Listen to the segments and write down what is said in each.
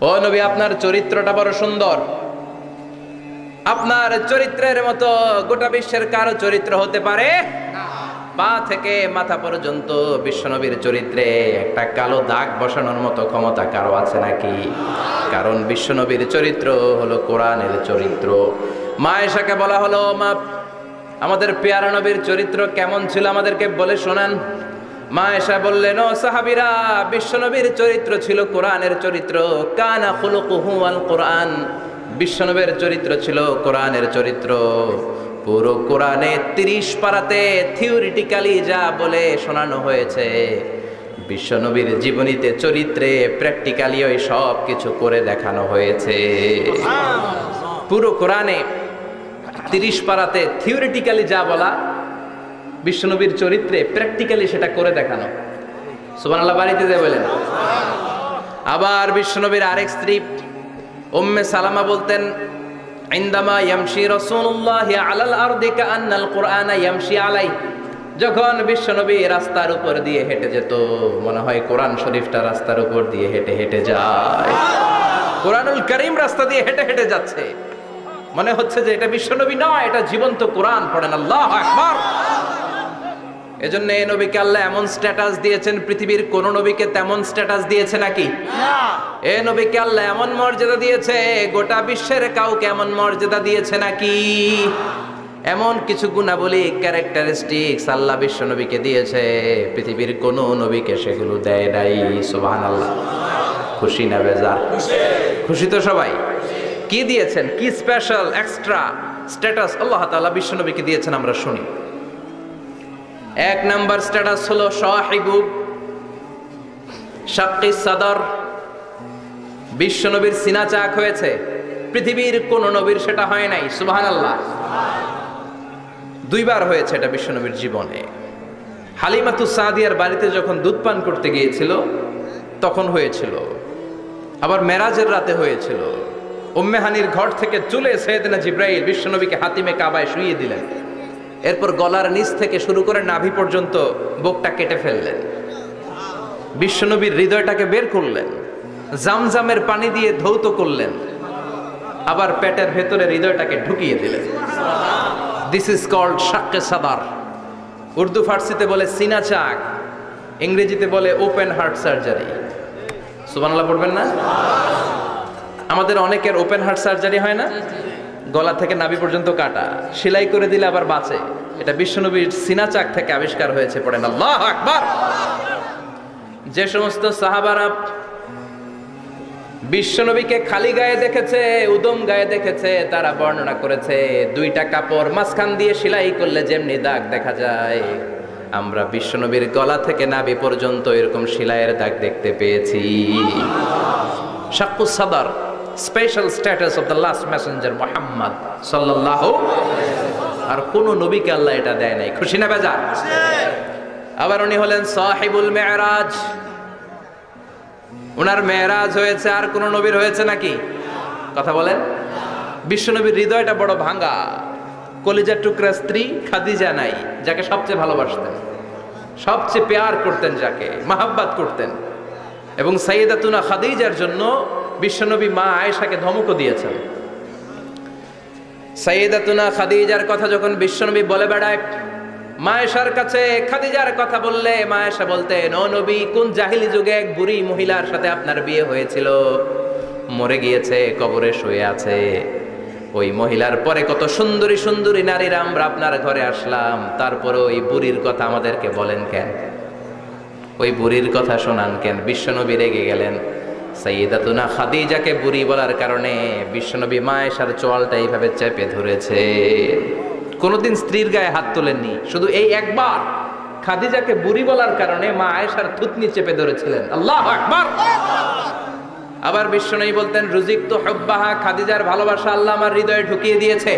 ও নবী, আপনার চরিত্রটা বড় সুন্দর। আপনার চরিত্রের মতো গোটা বিশ্বের কারো চরিত্র হতে পারে না। পা থেকে মাথা পর্যন্ত বিশ্বনবীর চরিত্রে একটা কালো দাগ বসানোর মতো ক্ষমতা কারো আছে নাকি? কারণ বিশ্বনবীর চরিত্র হলো কোরআনের চরিত্র। মা আয়েশাকে বলা হলো, মা, আমাদের পেয়ারা নবীর চরিত্র কেমন ছিল আমাদেরকে বলে শোনান। মা আয়েশা বললেন, ও সাহাবীরা, বিশ্বনবীর চরিত্র ছিল কোরআনের চরিত্র। কানা খুলুকুহু আল কোরআন। বিশ্বনবীর চরিত্র ছিল কোরআনের চরিত্র। পুরো কোরআনে 30 পারাতে থিওরিটিক্যালি যা বলে শোনানো হয়েছে, বিশ্বনবীর জীবনীতে চরিত্রে প্র্যাকটিক্যালি ওই সব কিছু করে দেখানো হয়েছে। পুরো কোরআনে 30 পারাতে থিওরিটিক্যালি যা বলা, বিশ্বনবীর চরিত্রে প্র্যাকটিক্যালি সেটা করে দেখানো। সুবহানাল্লাহ, বাড়িতে যে বলেন। আবার বিশ্বনবীর আরেক স্ত্রী উম্মে সালামা বলতেন, ইনদামা ইয়ামশি রাসূলুল্লাহি আলাল আরদি কাআন্নাল কুরআনা ইয়ামশি আলাই। যখন বিশ্বনবী রাস্তার উপর দিয়ে হেঁটে যেত, মনে হয় কোরআন শরীফটা রাস্তার উপর দিয়ে হেঁটে হেঁটে যায়। কোরআনুল কারীম রাস্তা দিয়ে হেঁটে হেঁটে যাচ্ছে, মনে হচ্ছে যে এটা বিশ্বনবী নয়, এটা জীবন্ত কোরআন। পড়েন আল্লাহু আকবার। এজন্য এই নবীকে আল্লাহ এমন স্ট্যাটাস দিয়েছেন, পৃথিবীর কোন নবীকে তেমন স্ট্যাটাস দিয়েছে নাকি? এই নবীকে আল্লাহ এমন মর্যাদা দিয়েছে, গোটা বিশ্বের কাউকে এমন মর্যাদা দিয়েছে নাকি? এমন কিছু গুণাবলী, ক্যারেক্টারিস্টিক্স আল্লাহ বিশ্ব নবীকে দিয়েছে, পৃথিবীর কোন নবীকে সেগুলো দেয় নাই। সুবহানাল্লাহ। খুশি না বেজার? খুশি তো সবাই। কি দিয়েছেন, কি স্পেশাল এক্সট্রা স্ট্যাটাস আল্লাহ তাআলা বিশ্ব নবীকে দিয়েছেন, আমরা শুনি। এক নাম্বার স্ট্যাটাস হলো সাহিবু শাক্কিস সাদর। বিশ্ব নবীর সিনা চাক হয়েছে, পৃথিবীর কোন নবীর সেটা হয় নাই। সুবহানাল্লাহ। 2 বার হয়েছে এটা বিশ্ব নবীর জীবনে। হালিমাতুস সাদিয়ার বাড়িতে যখন দুধ পান করতে গিয়েছিল তখন হয়েছিল, আবার মেরাজের রাতে হয়েছিল। উম্মে হানির ঘর থেকে চলে সাইয়েদনা জিবরাইল বিশ্ব নবীকে হাতিমে কাবায় শুইয়ে দিলেন। এরপর গলার নিচ থেকে শুরু করে নাভি পর্যন্ত বুকটা কেটে ফেললেন, বিশ্বনবীর হৃদয়টাকে বের করলেন, জামজামের পানি দিয়ে ধৌত করলেন, আবার পেটের ভেতরে হৃদয়টাকে ঢুকিয়ে দিলেন। দিস ইজ কল্ড শাক্কে সাদার। উর্দু ফার্সিতে বলে সিনা চাক, ইংরেজিতে বলে ওপেন হার্ট সার্জারি। সুবহানাল্লাহ পড়বেন না? আমাদের অনেকের ওপেন হার্ট সার্জারি হয় না, গলা থেকে নাভি পর্যন্ত কাটা, সেলাই করে দিলে আবার বাঁচে। এটা বিশ্বনবীর সিনা চাক থেকে আবিষ্কার হয়েছে। পড়েন আল্লাহু আকবার। যে সমস্ত সাহাবারা বিশ্বনবীকে খালি গায়ে দেখেছে, উদম গায়ে দেখেছে, তারা বর্ণনা করেছে 2টা কাপড় মাঝখান দিয়ে সেলাই করলে যেমনি দাগ দেখা যায়, আমরা বিশ্বনবীর গলা থেকে নাভি পর্যন্ত এরকম সেলাইয়ের দাগ দেখতে পেয়েছি। শাক্কুস সাদর, special status of the last Messenger Muhammad সাল্লাল্লাহু। আর কোন নবীকে আল্লাহ এটা দেয় নাই। খুশি না বেজার? আবার উনি হলেন সাহিবুল মেরাজ। ওনার মেরাজ হয়েছে, আর কোন নবীর হয়েছে নাকি? কথা বলেন। বিশ্বনবীর হৃদয়টা বড় ভাঙা, কলিজার টুকরা স্ত্রী খাদিজা নাই, যাকে সবচেয়ে ভালোবাসতেন, সবচেয়ে প্যার করতেন, যাকে মাহাব্বাত করতেন। এবং সাইয়েদাতুনা খাদিজার জন্য বিশ্বনবী মা আয়েশাকে ধমকও দিয়েছেন। সাইয়েদাতুনা খাদিজার কথা যখন বিশ্বনবী বলে বেড়ায় মা আয়েশার কাছে, খাদিজার কথা বললে মা আয়েশা বলতেন, ও নবী, কোন জাহিলি যুগে এক বুড়ি মহিলার সাথে আপনার বিয়ে হয়েছিল, মরে গিয়েছে, কবরে শুয়ে আছে। ওই মহিলার পরে কত সুন্দরী সুন্দরী নারীরা আমরা আপনার ঘরে আসলাম, তারপরে ওই বুড়ির কথা আমাদেরকে বলেন কেন? ওই বুড়ির কথা শোনান কেন? বিশ্বনবী রেগে গেলেন। সাইয়েদাতুনা খাদিজাকে বুড়ি বলার কারণে বিশ্বনবী মা আয়েশার চোয়ালটা এইভাবে চেপে ধরেছে। কোনোদিন স্ত্রীর গায়ে হাত তোলেননি, শুধু এই একবার খাদিজাকে বুড়ি বলার কারণে মা আয়েশার থুতনি চেপে ধরেছিলেন। আল্লাহু আকবার। আবার বিশ্বনবী বলতেন, রুজিকতু হুব্বাহা, খাদিজার ভালোবাসা আল্লাহ আমার হৃদয়ে ঢুকিয়ে দিয়েছে।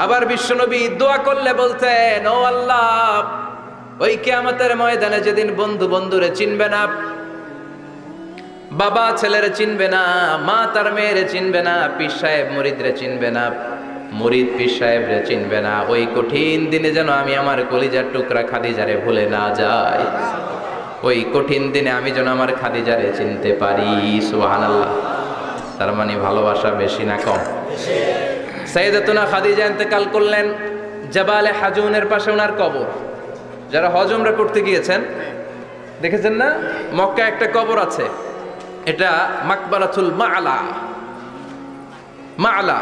আবার বিশ্বনবী দোয়া করলে বলতেন, ও আল্লাহ, ওই কিয়ামতের ময়দানে যেদিন বন্ধু বন্ধুরে চিনবে না, বাবা ছেলেরে চিনবে না, মা তার মেয়েরে চিনবে না, পীর সাহেব মুরিদরে চিনবে না, মুরিদ পীর সাহেবরে চিনবে না, ওই কঠিন দিনে যেন আমি আমার কলিজার টুকরা খাদিজারে ভুলে না যাই। ওই কঠিন দিনে আমি যেন আমার খাদিজারে চিনতে পারি। সুবহানাল্লাহ। তার মানে ভালোবাসা বেশি না কম? সাইয়েদাতুনা খাদিজা ইন্তেকাল করলেন। জাবালে হাজুনের পাশে ওনার কবর। যারা হজ উমরা করতে গিয়েছেন দেখেছেন না, মক্কা একটা কবর আছে, এটা মাকবারাতুল মা'লা। মা'লা,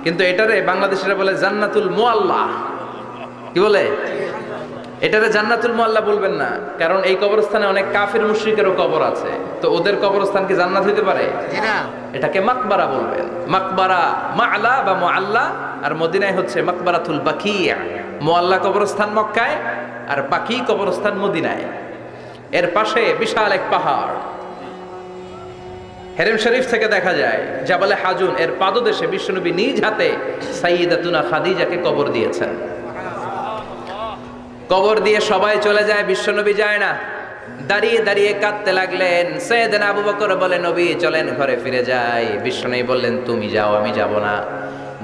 কিন্তু এটারে বাংলাদেশিরা বলে জান্নাতুল মুআল্লা। কি বলে? এটারে জান্নাতুল মুআল্লা বলবেন না, কারণ এই কবরস্থানে অনেক কাফির মুশরিকেরও কবর আছে, তো ওদের কবরস্থান কি জান্নাত হইতে পারে? এটাকে মাকবারা বলবেন। মাকবারা মা'লা বা মুআল্লা, আর মদিনায় হচ্ছে মাকবারাতুল বাকিয়া। মুআল্লা কবরস্থান মক্কায়, আর বাকি কবরস্থান মদিনায়। এর পাশে বিশাল এক পাহাড়, হেরেম শরীফ থেকে দেখা যায় জাবালে হাজুন এর পাদদেশে বিশ্বনবী নিজ হাতে সাইয়্যিদাতুনা খাদিজাকে কবর দিয়েছেন। কবর দিয়ে সবাই চলে যায়, বিশ্বনবী যায় না। দাঁড়িয়ে দাঁড়িয়ে কাঁদতে লাগলেন। সাইয়েদনা আবু বকর বলে, নবী চলেন ঘরে ফিরে যাই। বিশ্বনবী বললেন, তুমি যাও, আমি যাব না।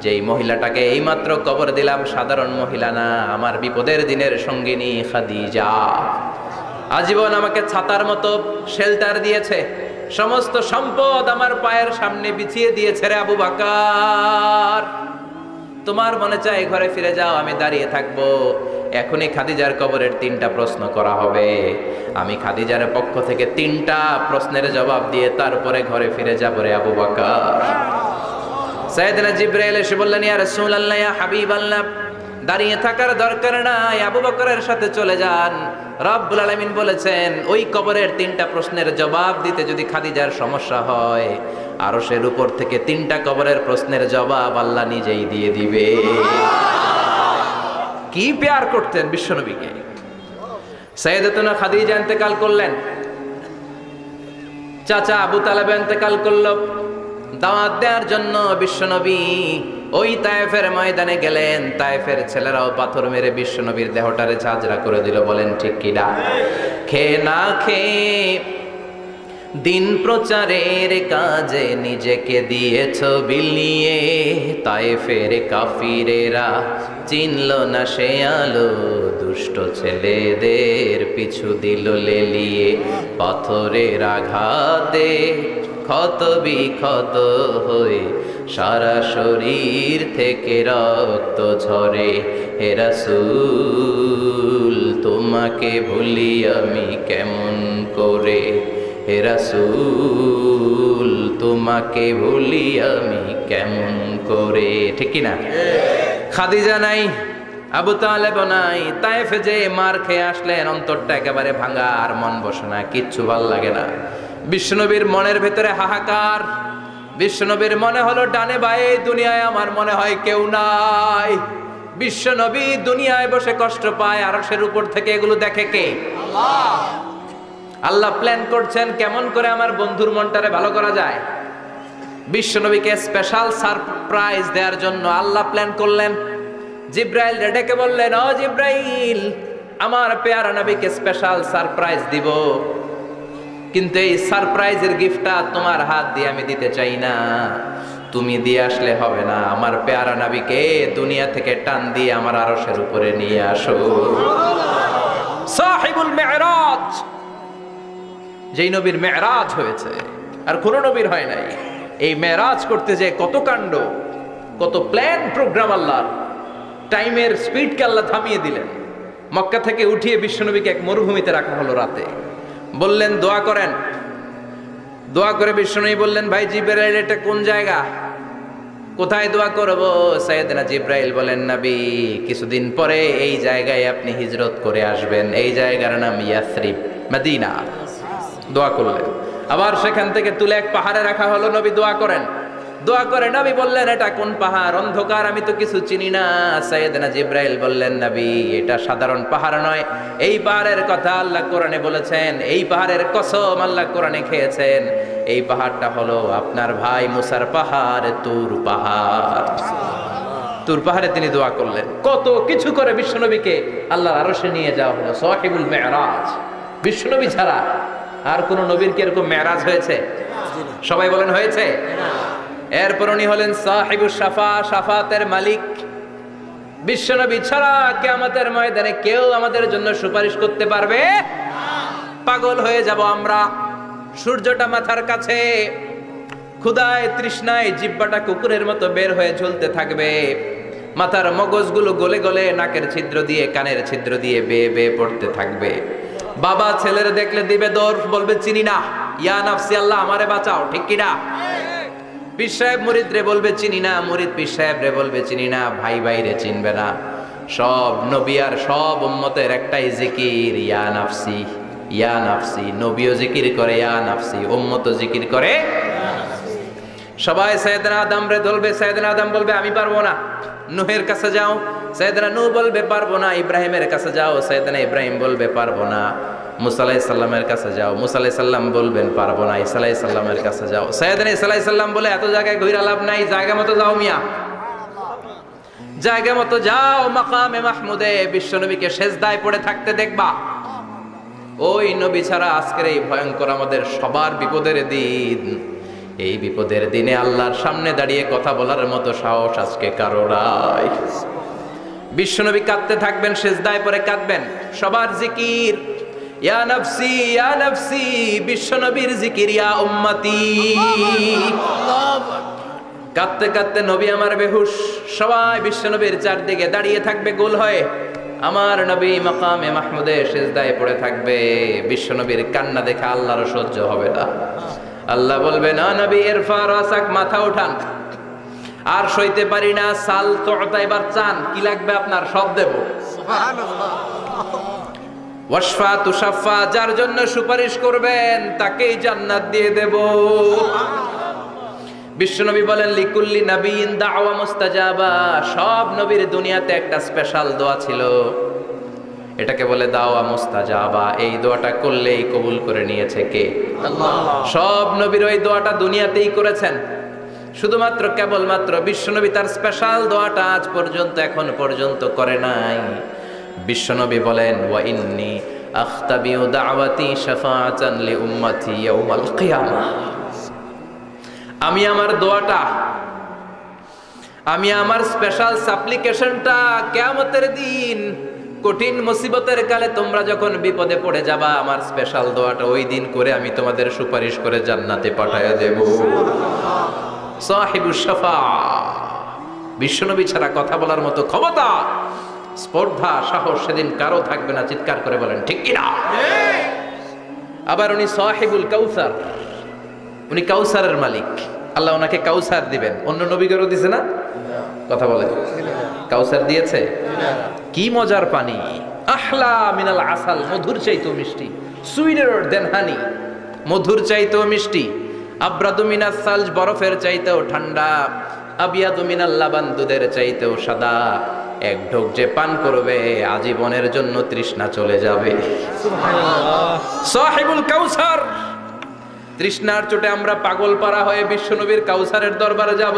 যেই মহিলাটাকে এইমাত্র কবর দিলাম সাধারণ মহিলা না, আমার বিপদের দিনের সঙ্গিনী খাদিজা। আজীবন আমাকে ছাতার মতো শেল্টার দিয়েছে, সমস্ত সম্পদ আমার পায়ের সামনে বিছিয়ে দিয়েছে রে আবু বকর। তোমার মনে চায় ঘরে ফিরে যাও, আমি দাঁড়িয়ে থাকবো। এখনই খাদিজার কবরের 3টা প্রশ্ন করা হবে। আমি খাদিজার পক্ষ থেকে 3টা প্রশ্নের জবাব দিয়ে তারপরে ঘরে ফিরে যাব রে আবু বকর। সাইয়েদনা জিবরাইল এসে বললেন, ইয়া রাসূলুল্লাহ, ইয়া হাবিবাল্লাহ, দাঁড়িয়ে থাকার দরকার নাই, আবু বকরের সাথে চলে যান। রব্বুল আলামিন বলেছেন, ওই কবরের 3টা প্রশ্নের জবাব দিতে যদি খাদিজার সমস্যা হয়, আরশের উপর থেকে 3টা কবরের প্রশ্নের জবাব আল্লাহ নিজেই দিয়ে দিবে। কি প্যার করতেন বিশ্বনবীকে। সাইয়েদাতুনা খাদিজা ইন্তেকাল করলেন, চাচা আবু তালেব ইন্তেকাল করলো। দাওয়াত দেওয়ার জন্য বিশ্বনবী ওই তায়েফের ময়দানে গেলেন। তায়েফের ছেলেরাও পাথর মেরে বিশ্বনবীর দেহটারে ঝাঁঝরা করে দিল। বলেন ঠিক কিনা? খেয়ে না খেয়ে দিন প্রচারের কাজে নিজেকে দিয়েছ বিলিয়ে। তায়েফের কাফিরেরা চিনল না সে আলো, দুষ্ট ছেলেদের পিছু দিল লেলিয়ে। পাথরের আঘাতে ক্ষত বিক্ষত হয়ে সারা শরীর থেকে রক্ত ঝরে। হে রাসূল, তোমাকে ভুলি আমি কেমন করে। হে রাসূল, তোমাকে ভুলি আমি কেমন করে। ঠিক কি না? খাদিজা নাই, আবু তালেব নাই। তায়েফে যে মার খেয়ে আসলেন, অন্তরটা একেবারে ভাঙা, আর মন বসে না, কিচ্ছু ভাল লাগে না। বিশ্বনবীর মনের ভেতরে হাহাকার। বিশ্বনবীর মনে হলো, ডানে বায়ে দুনিয়ায় আমার মনে হয় কেউ নাই। বিশ্বনবী দুনিয়ায় বসে কষ্ট পায়, আরশের উপর থেকে এগুলো দেখে কে? আল্লাহ। আল্লাহ প্ল্যান করছেন কেমন করে আমার বন্ধুর মনটারে ভালো করা যায়। বিশ্বনবীকে স্পেশাল সারপ্রাইজ দেওয়ার জন্য আল্লাহ প্ল্যান করলেন। জিব্রাইল ডেকে বললেন, ও জিব্রাইল, আমার পেয়ারা নবীকে স্পেশাল সারপ্রাইজ দিব, কিন্তু এই সারপ্রাইজের গিফটটা তোমার হাত দিয়ে আমি দিতে চাই না, তুমি দিয়ে আসলে হবে না। আমার পেয়ারা নবীকে দুনিয়া থেকে টান দিয়ে আমার আরশের উপরে নিয়ে আসো। সাহিবুল মেরাজ, যেই নবীর মেরাজ হয়েছে আর কোন নবীর হয় নাই। এই মেরাজ করতে যে কত কাণ্ড, কত প্ল্যান প্রোগ্রাম আল্লাহর। টাইমের স্পিডকে আল্লাহ থামিয়ে দিলেন। মক্কা থেকে উঠিয়ে বিশ্বনবীকে এক মরুভূমিতে রাখা হলো রাতে। বললেন দোয়া করেন। দোয়া করে বিশ্বনবী বললেন, ভাই জিবরাইল, এটা কোন জায়গা, কোথায় দোয়া করব? সাইয়েদনা জিবরাইল বলেন, নবী, কিছুদিন পরে এই জায়গায় আপনি হিজরত করে আসবেন। এই জায়গার নাম ইয়াসরিব, মদিনা। দোয়া করলেন। আবার সেখান থেকে তুলে এক পাহাড়ে রাখা হলো। নবী দোয়া করেন। দোয়া করে নবী বললেন, এটা কোন পাহাড়? অন্ধকার, আমি তো কিছু চিনি না। সাইয়েদনা জিবরাইল বললেন, নবী, এটা সাধারণ পাহাড় নয়। এই পাহাড়ের কথা আল্লাহ কোরআনে বলেছেন। এই পাহাড়ের কসম আল্লাহ কোরআনে খেয়েছেন। এই পাহাড়টা হলো আপনার ভাই মুসার পাহাড়, তুর পাহাড়। তুর পাহাড়ে তিনি দোয়া করলেন। কত কিছু করে বিশ্বনবীকে আল্লাহর আরশে নিয়ে যাওয়া হলো। সাহিবুল মেরাজ। বিশ্বনবী ছাড়া আর কোন নবীর কি এরকম মেরাজ হয়েছে? সবাই বলেন হয়েছে। এরপর উনি হলেন সাহিবুস শাফা, শাফাতের মালিক। বিশ্বনবী ছাড়া কিয়ামতের ময়দানে কেউ আমাদের জন্য সুপারিশ করতে পারবে? পাগল হয়ে যাব আমরা। সূর্যটা মাথার কাছে, ক্ষুধায় তৃষ্ণায় জিহ্বাটা কুকুরের মতো বের হয়ে ঝুলতে থাকবে, মাথার মগজগুলো গলে গলে নাকের ছিদ্র দিয়ে কানের ছিদ্র দিয়ে বেয়ে বেয়ে পড়তে থাকবে। বাবা ছেলের দেখলে দিবে দৌড়, বলবে চিনি না, ইয়া নাফসি আল্লাহ আমারে বাঁচাও, ঠিক কিনা? পীর সাহেব মুরিদ রে বলবে চিনি না, মুরিদ পীর সাহেব রে বলবে চিনি না, ভাই ভাই রে চিনবে না। সব নবী আর সব উম্মতের একটাই জিকির, ইয়া নাফসি ইয়া নাফসি। নবীও জিকির করে ইয়া নাফসি, উম্মতও জিকির করে। সবাই সাইয়েদনা আদম রে ধরবে, সাইয়েদনা আদম বলবে আমি পারবো না। নূহের কাছে যাও, সাইয়েদনা নূহ বলবে পারবো না। ইব্রাহিমের কাছে যাও, সাইয়েদনা ইব্রাহিম বলবে পারবো না। মুসা আলাইহিস সালামের কাছে যাও, মুসা আলাইহিস সালাম বলবেন পারবো না। ঈসা আলাইহিস সালামের কাছে যাও, সাইয়েদনা ঈসা আলাইহিস সালাম বলে এত জায়গায় ঘুরে লাভ নাই, জায়গা মতো যাও মিয়া, জায়গা মতো যাও। মাকামে মাহমুদে বিশ্বনবীকে সেজদায় পড়ে থাকতে দেখবা। ওই নবী ছাড়া আজকের এই ভয়ঙ্কর আমাদের সবার বিপদের দিন, এই বিপদের দিনে আল্লাহর সামনে দাঁড়িয়ে কথা বলার মতো সাহস আজকে কারো নাই। বিশ্বনবী কাঁদতে থাকবেন, সেজদায় পড়ে কাঁদবেন। সবার জিকির ইয়া নাফসি ইয়া নাফসি, বিশ্বনবীর জিকির ইয়া উম্মতি। কাঁদতে কাঁদতে নবী আমার বেহুশ, সবাই বিশ্বনবীর চারদিকে দাঁড়িয়ে থাকবে গোল হয়ে। আমার নবী মাকামে মাহমুদে সেজদায় পড়ে থাকবে। বিশ্বনবীর কান্না দেখে আল্লাহর সহ্য হবে না। আল্লাহ বলবে না নবী ইরফা রাসাক, মাথা উঠান, আর সইতে পারি না। সাল তোতা, এবার চান, কি লাগবে আপনার সব দেব। সুবহানাল্লাহ। ওয়াশফা তুশাফা, যার জন্য সুপারিশ করবেন তাকেই জান্নাত দিয়ে দেব। বিশ্বনবী বলেন লিকুল্লি নাবিয়িন দাওয়া মুস্তাজাবা, সব নবীর দুনিয়াতে একটা স্পেশাল দোয়া ছিল, এটাকে বলে দাওয়া মুস্তাজাবা। এই দোয়াটা করলেই কবুল করে নিয়েছে কে? আল্লাহ। সব নবীর ওই দোয়াটা দুনিয়াতেই করেছেন, শুধুমাত্র কেবলমাত্র বিশ্বনবী তার স্পেশাল দোয়াটা আজ পর্যন্ত এখন পর্যন্ত করে নাই। বিশ্বনবী বলেন ওয়া ইন্নী আখতাবিউ দাওয়াতি শাফাআতান লি উম্মতি ইয়াউমাল কিয়ামাহ, আমি আমার দোয়াটা, আমি আমার স্পেশাল সাপ্লিকেশনটা কিয়ামতের দিন কঠিন মুসিবতের কালে তোমরা যখন বিপদে পড়ে যাবা, আমার স্পেশাল দোয়াটা ওই দিন করে আমি তোমাদের সুপারিশ করে জান্নাতে পাঠায়া দেব। সাহিবুশ শাফাআ, বিশ্বনবী ছাড়া কথা বলার মতো ক্ষমতা, স্পর্ধা, সাহস সেদিন কারো থাকবে না। চিৎকার করে বলেন ঠিক কিনা? আবার উনি সাহিবুল কাউসার, উনি কাউসারের মালিক। আল্লাহ ওনাকে কাউসার দিবেন। অন্য নবীদেরও দিছে না? কথা বলে, কাউসার দিয়েছে। কি মজার পানি, আহলা মিনাল আসাল, মধুর চাইতেও মিষ্টি, সুইটার দেন হানি, মধুর চাইতেও মিষ্টি। আব্রাদু মিনাস সালজ, বরফের চাইতেও ঠান্ডা। আবিয়াদু মিনাল লাবান, দুধের চাইতেও সাদা। এক ঢোক যে পান করবে আজীবনের জন্য তৃষ্ণা চলে যাবে। সুবহানাল্লাহ। সাহিবুল কাউসার, তৃষ্ণার চোটে আমরা পাগল পারা হয়ে বিশ্বনবীর কাউসারের দরবারে যাব।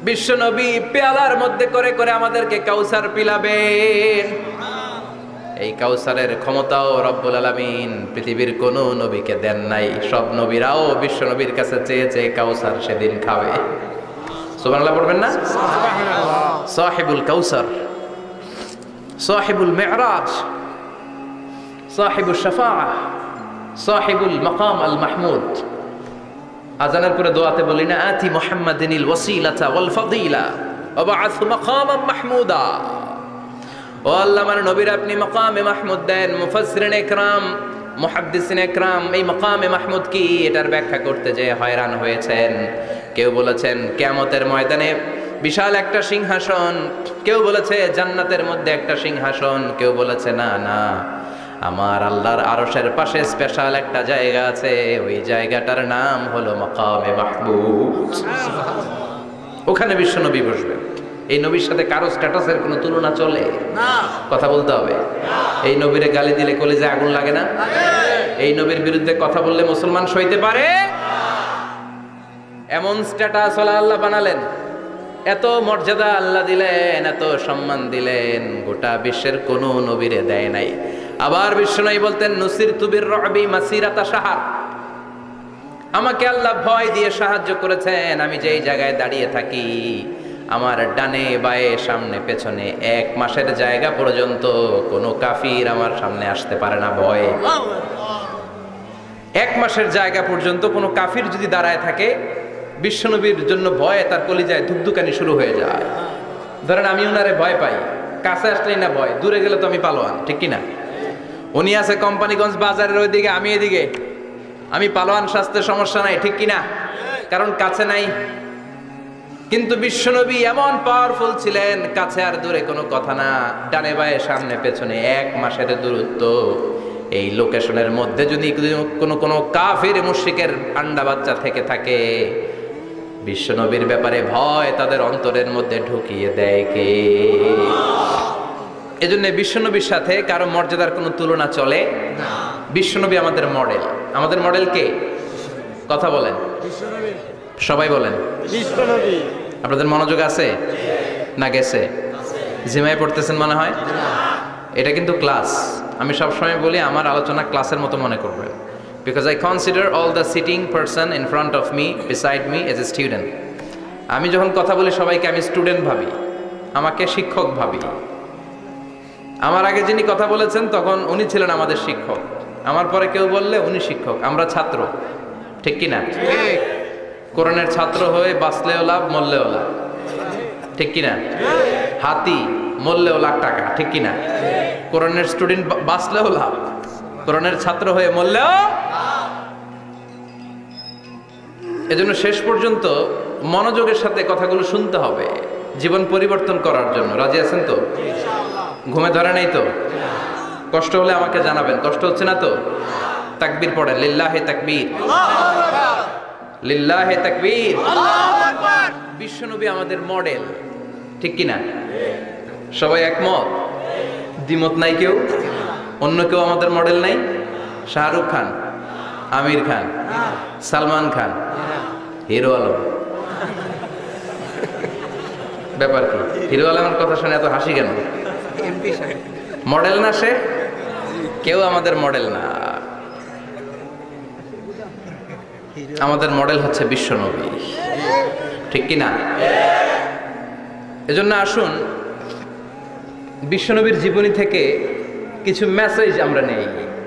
বিশ্বনবী পেয়ালার মধ্যে করে করে আমাদেরকে কাউসার পিলাবেন। এই কাউসারের ক্ষমতাও রব্বুল আলামিন পৃথিবীর কোন নবীকে দেন নাই। সব নবীরাও বিশ্বনবীর কাছে চেয়ে চেয়ে কাউসার সেদিন খাবে। সুবহানাল্লাহ পড়বেন না? সুবহানাল্লাহ। সাহিবুল কাউসার, সাহিবুল মিরাজ, সাহিবুশ শাফাআ, সাহিবুল মাকাম আল মাহমুদ। আজানের পরে দোয়াতে বলি না, আতি মুহাম্মাদিনিল ওয়াসিলাতা ওয়াল ফাদিলা ওয়া বাআসহু মাকামান মাহমুদা। ও আল্লাহ, আমার নবীর আপনি মাকামে মাহমুদ দেন। মুফাসসিরিন ইকরাম, মুহাদ্দিসিন ইকরাম এই মাকামে মাহমুদ কি এটার ব্যাখ্যা করতে যে হয়রান হয়েছেন। কেউ বলেছেন কিয়ামতের ময়দানে বিশাল একটা সিংহাসন, কেউ বলেছে জান্নাতের মধ্যে একটা সিংহাসন, কেউ বলেছে না না, আমার আল্লাহর আরশের পাশে স্পেশাল একটা জায়গা আছে, ওই জায়গাটার নাম হলো মাকামে মাহমুদ। ওখানে বিশ্বনবী বসবেন। এই নবীর সাথে কারো স্ট্যাটাসের কোনো তুলনা চলে না, কথা বলতে হবে। এই নবীরে গালি দিলে কলিজে আগুন লাগে না? এই নবীর বিরুদ্ধে কথা বললে মুসলমান সইতে পারে? এমন স্ট্যাটাস ওলা আল্লাহ বানালেন, এত মর্যাদা আল্লাহ দিলেন, এত সম্মান দিলেন, গোটা বিশ্বের কোনো নবীরে দেয় নাই। আবার বিশ্বনবী বলতেন নুসিরতু বির-রু'বি মাসিরাতা শাহর, আমাকে আল্লাহ ভয় দিয়ে সাহায্য করেছেন। আমি যেই জায়গায় দাঁড়িয়ে থাকি আমার ডানে বায়ে সামনে পেছনে 1 মাসের জায়গা পর্যন্ত কোনো কাফির আমার সামনে আসতে পারে না ভয়ে। 1 মাসের জায়গা পর্যন্ত কোনো কাফির যদি দাঁড়ায় থাকে, বিশ্বনবীর জন্য ভয়ে তার কলিজায় ধুকধুকানি শুরু হয়ে যায়। ধরেন আমি উনারে ভয় পাই, কাছে আসলেই না ভয়, দূরে গেলে তো আমি পালোয়ান, ঠিক কিনা? উনি আছে কোম্পানিগঞ্জ বাজারের ওইদিকে, আমি এদিকে, আমি পালোয়ান, স্বাস্থ্যের সমস্যা নাই, ঠিক কিনা? কারণ কাছে নাই। কিন্তু বিশ্বনবী এমন পাওয়ারফুল ছিলেন, কাছে আর দূরে কোনো কথা না, ডানে বায়ে সামনে পেছনে 1 মাসের দূরত্ব। এই লোকেশনের মধ্যে যদি কোনো কাফির মুশরিকের আন্ডা বাচ্চা থেকে থাকে, বিশ্বনবীর ব্যাপারে ভয় তাদের অন্তরের মধ্যে ঢুকিয়ে দেয় কে? এজন্য বিশ্বনবীর সাথে কারো মর্যাদার কোনো তুলনা চলে না। বিশ্বনবী আমাদের মডেল। আমাদের মডেল কে? কথা বলেন, সবাই বলেন। বিশ্বনবী। আপনাদের মনোযোগ আছে না গেছে? জিমায় পড়তেছেন মনে হয়। এটা কিন্তু ক্লাস। আমি সবসময় বলি আমার আলোচনা ক্লাসের মতো মনে করবেন, because I consider all the sitting person in front of me, beside me as a student. আমি যখন কথা বলি সবাইকে আমি স্টুডেন্ট ভাবি, আমাকে শিক্ষক ভাবি। আমার আগে যিনি কথা বলেছেন তখন উনি ছিলেন আমাদের শিক্ষক, আমার পরে কেউ বললে উনি শিক্ষক, আমরা ছাত্র, ঠিক কি না? কোরআনের ছাত্র হয়ে বাঁচলেও লাভ, মরলেও লাভ, ঠিক কি না? হাতি মরলেও লাখ টাকা, ঠিক কি না? কোরআনের স্টুডেন্ট বাঁচলেও লাভ, কোরআনের ছাত্র হয়ে মরলেও। এজন্য শেষ পর্যন্ত মনোযোগের সাথে কথাগুলো শুনতে হবে জীবন পরিবর্তন করার জন্য। রাজি আছেন তো? ঘুমে ধরে নাই তো? কষ্ট হলে আমাকে জানাবেন। কষ্ট হচ্ছে না তো? তাকবীর পড়েন, লিল্লাহে তাকবীর, লিল্লাহে তাকবীর। বিশ্বনবী আমাদের মডেল, ঠিক কি না? সবাই একমত? দ্বিমত নাই কেউ? অন্য কেউ আমাদের মডেল নাই? শাহরুখ খান, আমির খান, সালমান খান, হিরো আলম। ব্যাপার কি? হিরো আলমের কথা শুনে এত হাসি কেন? মডেল না সে? কেউ আমাদের মডেল না। আমাদের মডেল হচ্ছে বিশ্বনবী, ঠিক কি না? এজন্য আসুন বিশ্বনবীর জীবনী থেকে কিছু মেসেজ আমরা নেই,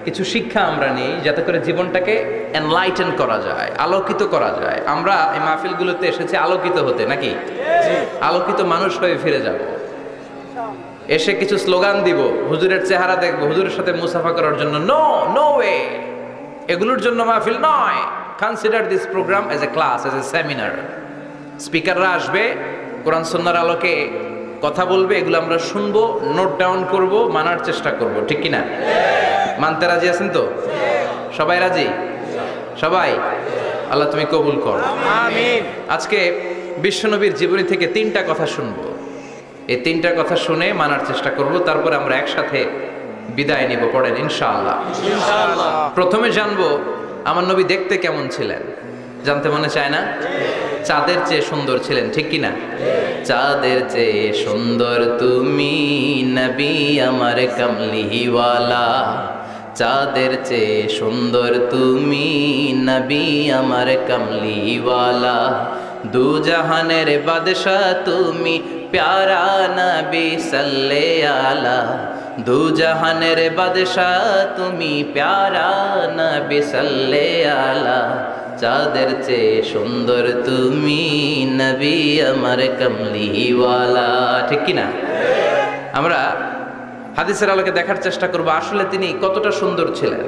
কিছু শিক্ষা আমরা নেই, যাতে করে জীবনটাকে এনলাইটেন করা যায়, আলোকিত করা যায়। আমরা এই মাহফিলগুলোতে এসেছি আলোকিত হতে, নাকি? আলোকিত মানুষ হয়ে ফিরে যাব। এসে কিছু স্লোগান দিব, হুজুরের চেহারা দেখবো, হুজুরের সাথে মুসাফা করার জন্য, নো নো ওয়ে। এগুলোর জন্য মাহফিল নয়। Consider this program as a class, as a seminar. স্পিকাররা আসবে, কোরআন সুন্নাহর আলোকে কথা বলবে, এগুলো আমরা শুনবো, নোট ডাউন করব, মানার চেষ্টা করব, ঠিক কি না? মানতে রাজি আছেন তো? সবাই রাজি? সবাই? আল্লাহ তুমি কবুল কর, আমিন। আজকে বিশ্বনবীর জীবনী থেকে 3টা কথা শুনবো। এই 3টা কথা শুনে মানার চেষ্টা করব, তারপরে আমরা একসাথে বিদায় নিব। পড়েন ইনশাআল্লাহ। ইনশাআল্লাহ। প্রথমে জানবো আমার নবী দেখতে কেমন ছিলেন। জানতে মনে চায় না? চাঁদের চেয়ে সুন্দর ছিলেন, ঠিক কি না? চাঁদের চেয়ে সুন্দর তুমি নবী আমার কামলিওয়ালা, চাঁদের চেয়ে সুন্দর তুমি নবী আমার কামলিওয়ালা, দু জাহানের বাদশাহ তুমি প্যারা নবী সাল্লে আলা, দু জাহানের বাদশাহ তুমি প্যারা নবী সাল্লে আলা, চাঁদের চেয়ে সুন্দর তুমি নবী আমার কামলিওয়ালা, ঠিক কি না? আমরা হাদিসের আলোকে দেখার চেষ্টা করব আসলে তিনি কতটা সুন্দর ছিলেন।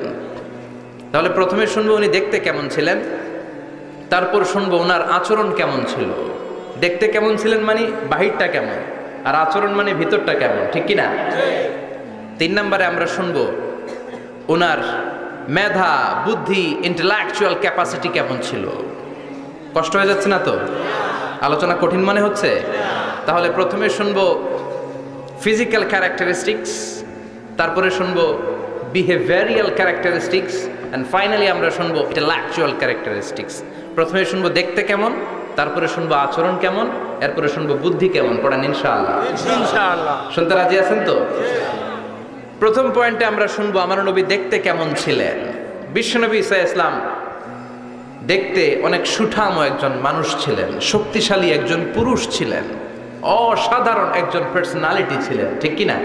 তাহলে প্রথমে শুনবো উনি দেখতে কেমন ছিলেন, তারপর শুনবো ওনার আচরণ কেমন ছিল। দেখতে কেমন ছিলেন মানে বাহিরটা কেমন, আর আচরণ মানে ভিতরটা কেমন, ঠিক কি না? 3 নম্বরে আমরা শুনবো ওনার মেধা, বুদ্ধি, ইন্টেলেকচুয়াল ক্যাপাসিটি কেমন ছিল। কষ্ট হয়ে যাচ্ছে না তো? আলোচনা কঠিন মনে হচ্ছে? তাহলে প্রথমে শুনবো ফিজিক্যাল ক্যারেক্টারিস্টিক্স, তারপরে শুনবো বিহেভিয়ারাল ক্যারেক্টারিস্টিক্স, এন্ড ফাইনালি আমরা শুনবো ইন্টেলেকচুয়াল ক্যারেক্টারিস্টিক্স। প্রথমে শুনবো দেখতে কেমন, তারপরে শুনবো আচরণ কেমন, এরপরে শুনবো বুদ্ধি কেমন। পড়েন ইনশাআল্লাহ। ইনশাআল্লাহ। শুনতে রাজি আছেন তো? প্রথম পয়েন্টে আমরা শুনবো আমার নবী দেখতে কেমন ছিলেন। বিশ্বনবী ঈসা ইসলাম দেখতে অনেক সুঠাম একজন মানুষ ছিলেন, শক্তিশালী একজন পুরুষ ছিলেন। অসাধারণ একজন পার্সোনালিটি ছিলেন, ঠিক কি না?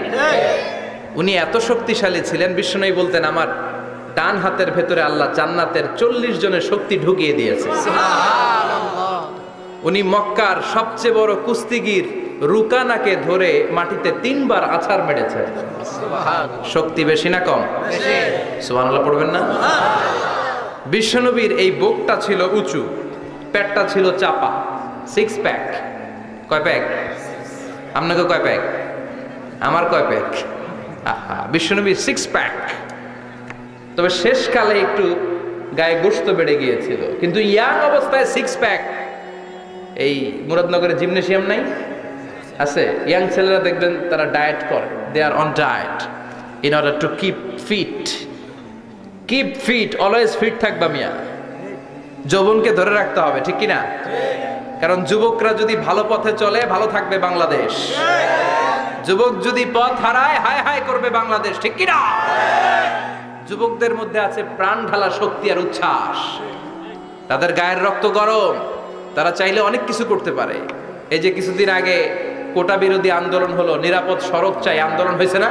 উনি এত শক্তিশালী ছিলেন, বিশ্বনবী বলতেন আমার ডান হাতের ভেতরে আল্লাহ জান্নাতের 40 জনের শক্তি ঢুকিয়ে দিয়েছে। উনি মক্কার সবচেয়ে বড় কুস্তিগির রুকানাকে ধরে মাটিতে 3 বার আছাড় মেরেছেন। শক্তি বেশি না কম? সুবহানাল্লাহ পড়বেন না? বিশ্বনবীর এই বুকটা ছিল উঁচু, পেটটা ছিল চাপা, 6 প্যাক। কয় প্যাক? আপনাকে কয় প্যাক? আমার কয় প্যাক? আহা, বিশ্বনবীর 6 প্যাক। তবে শেষকালে একটু গায়ে গোশত বেড়ে গিয়েছিল, কিন্তু ইয়াং অবস্থায় 6 প্যাক। এই মুরাদনগরে জিমনেশিয়াম নাই? আছে। ইয়াং ছেলেরা দেখবেন তারা ডায়েট করে, they are on diet in order to keep fit. Keep fit, always fit থাকবা মিয়া। যৌবনকে ধরে রাখতে হবে, ঠিক কি না? কারণ যুবকরা যদি ভালো পথে চলে, ভালো থাকবে বাংলাদেশ। যুবক যদি পথ হারায়, হায় হায় করবে বাংলাদেশ, ঠিক কি না? যুবকদের মধ্যে আছে প্রাণ ঢালা শক্তি আর উচ্ছ্বাস। তাদের গায়ের রক্ত গরম, তারা চাইলে অনেক কিছু করতে পারে। এই যে কিছুদিন আগে কোটা বিরোধী আন্দোলন হলো, নিরাপদ সড়ক চাই আন্দোলন হয়েছে না?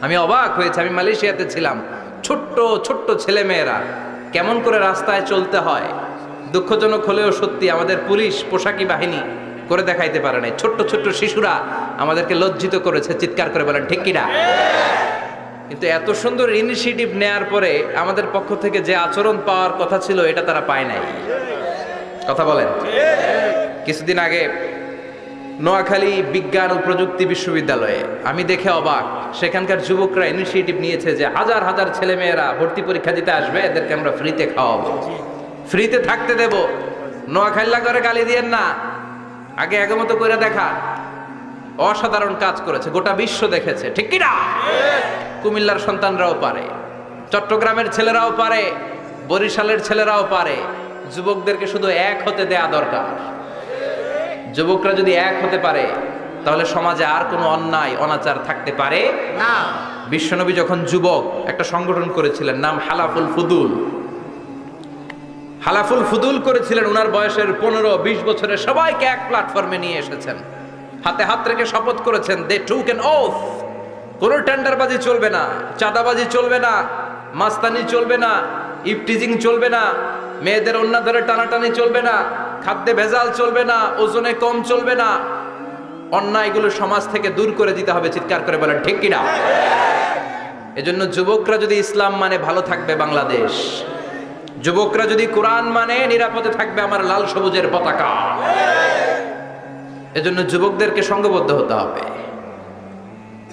আমি অবাক হয়েছে। আমি মালয়েশিয়াতে ছিলাম, ছোট্ট ছোট্ট ছেলে মেয়েরা কেমন করে রাস্তায় চলতে হয়, দুঃখজনক হলেও সত্যি, আমাদের পুলিশ পোশাকি বাহিনী করে দেখাইতে পারে নাই। ছোট্ট ছোট্ট শিশুরা আমাদেরকে লজ্জিত করেছে, চিৎকার করে বলেন ঠিক কিনা? কিন্তু এত সুন্দর ইনিশিয়েটিভ নেয়ার পরে আমাদের পক্ষ থেকে যে আচরণ পাওয়ার কথা ছিল, এটা তারা পায় নাই। কথা বলেন। কিছুদিন আগে নোয়াখালী বিজ্ঞান ও প্রযুক্তি বিশ্ববিদ্যালয়ে আমি দেখে অবাক, সেখানকার যুবকরা ইনিশিয়েটিভ নিয়েছে যে হাজার হাজার ছেলে মেয়েরা ভর্তি পরীক্ষা দিতে আসবে, এদেরকে আমরা ফ্রিতে খাওয়াবো, ফ্রিতে থাকতে দেব। নোয়াখালী করে গালি দিয়েন না, আগে আগে মতো করে দেখা। অসাধারণ কাজ করেছে, গোটা বিশ্ব দেখেছে, ঠিক কি না? কুমিল্লার সন্তানরাও পারে, চট্টগ্রামের ছেলেরাও পারে, বরিশালের ছেলেরাও পারে। যুবকদেরকে শুধু এক হতে দেয়া দরকার। যুবকরা যদি এক হতে পারে, তাহলে সমাজে আর কোনো অন্যায় অনাচার থাকতে পারে না। বিশ্বনবী যখন যুবক, একটা সংগঠন করেছিলেন, নাম হালাফুল ফুদুল। হালাফুল ফুদুল করেছিলেন। উনার বয়সের 15-20 বছরের সবাইকে এক প্ল্যাটফর্মে নিয়ে এসেছেন, হাতে হাত রেখে শপথ করেছেন, দে টুক অ্যান ওথ, কোনো টেন্ডারবাজি চলবে না, চাঁদাবাজি চলবে না, মাস্তানি চলবে না, ইফটিজিং চলবে না, মেয়েদের অন্য ধরে টানাটানি চলবে না, খাদ্যে ভেজাল চলবে না, ওজনে কম চলবে না। অন্যায়গুলো সমাজ থেকে দূর করে দিতে হবে। চিৎকার করে বলেন ঠিক কিনা? এজন্য যুবকরা যদি ইসলাম মানে, ভালো থাকবে বাংলাদেশ। যুবকরা যদি কোরআন মানে, নিরাপদে থাকবে আমার লাল সবুজের পতাকা। এজন্য যুবকদেরকে সংঘবদ্ধ হতে হবে।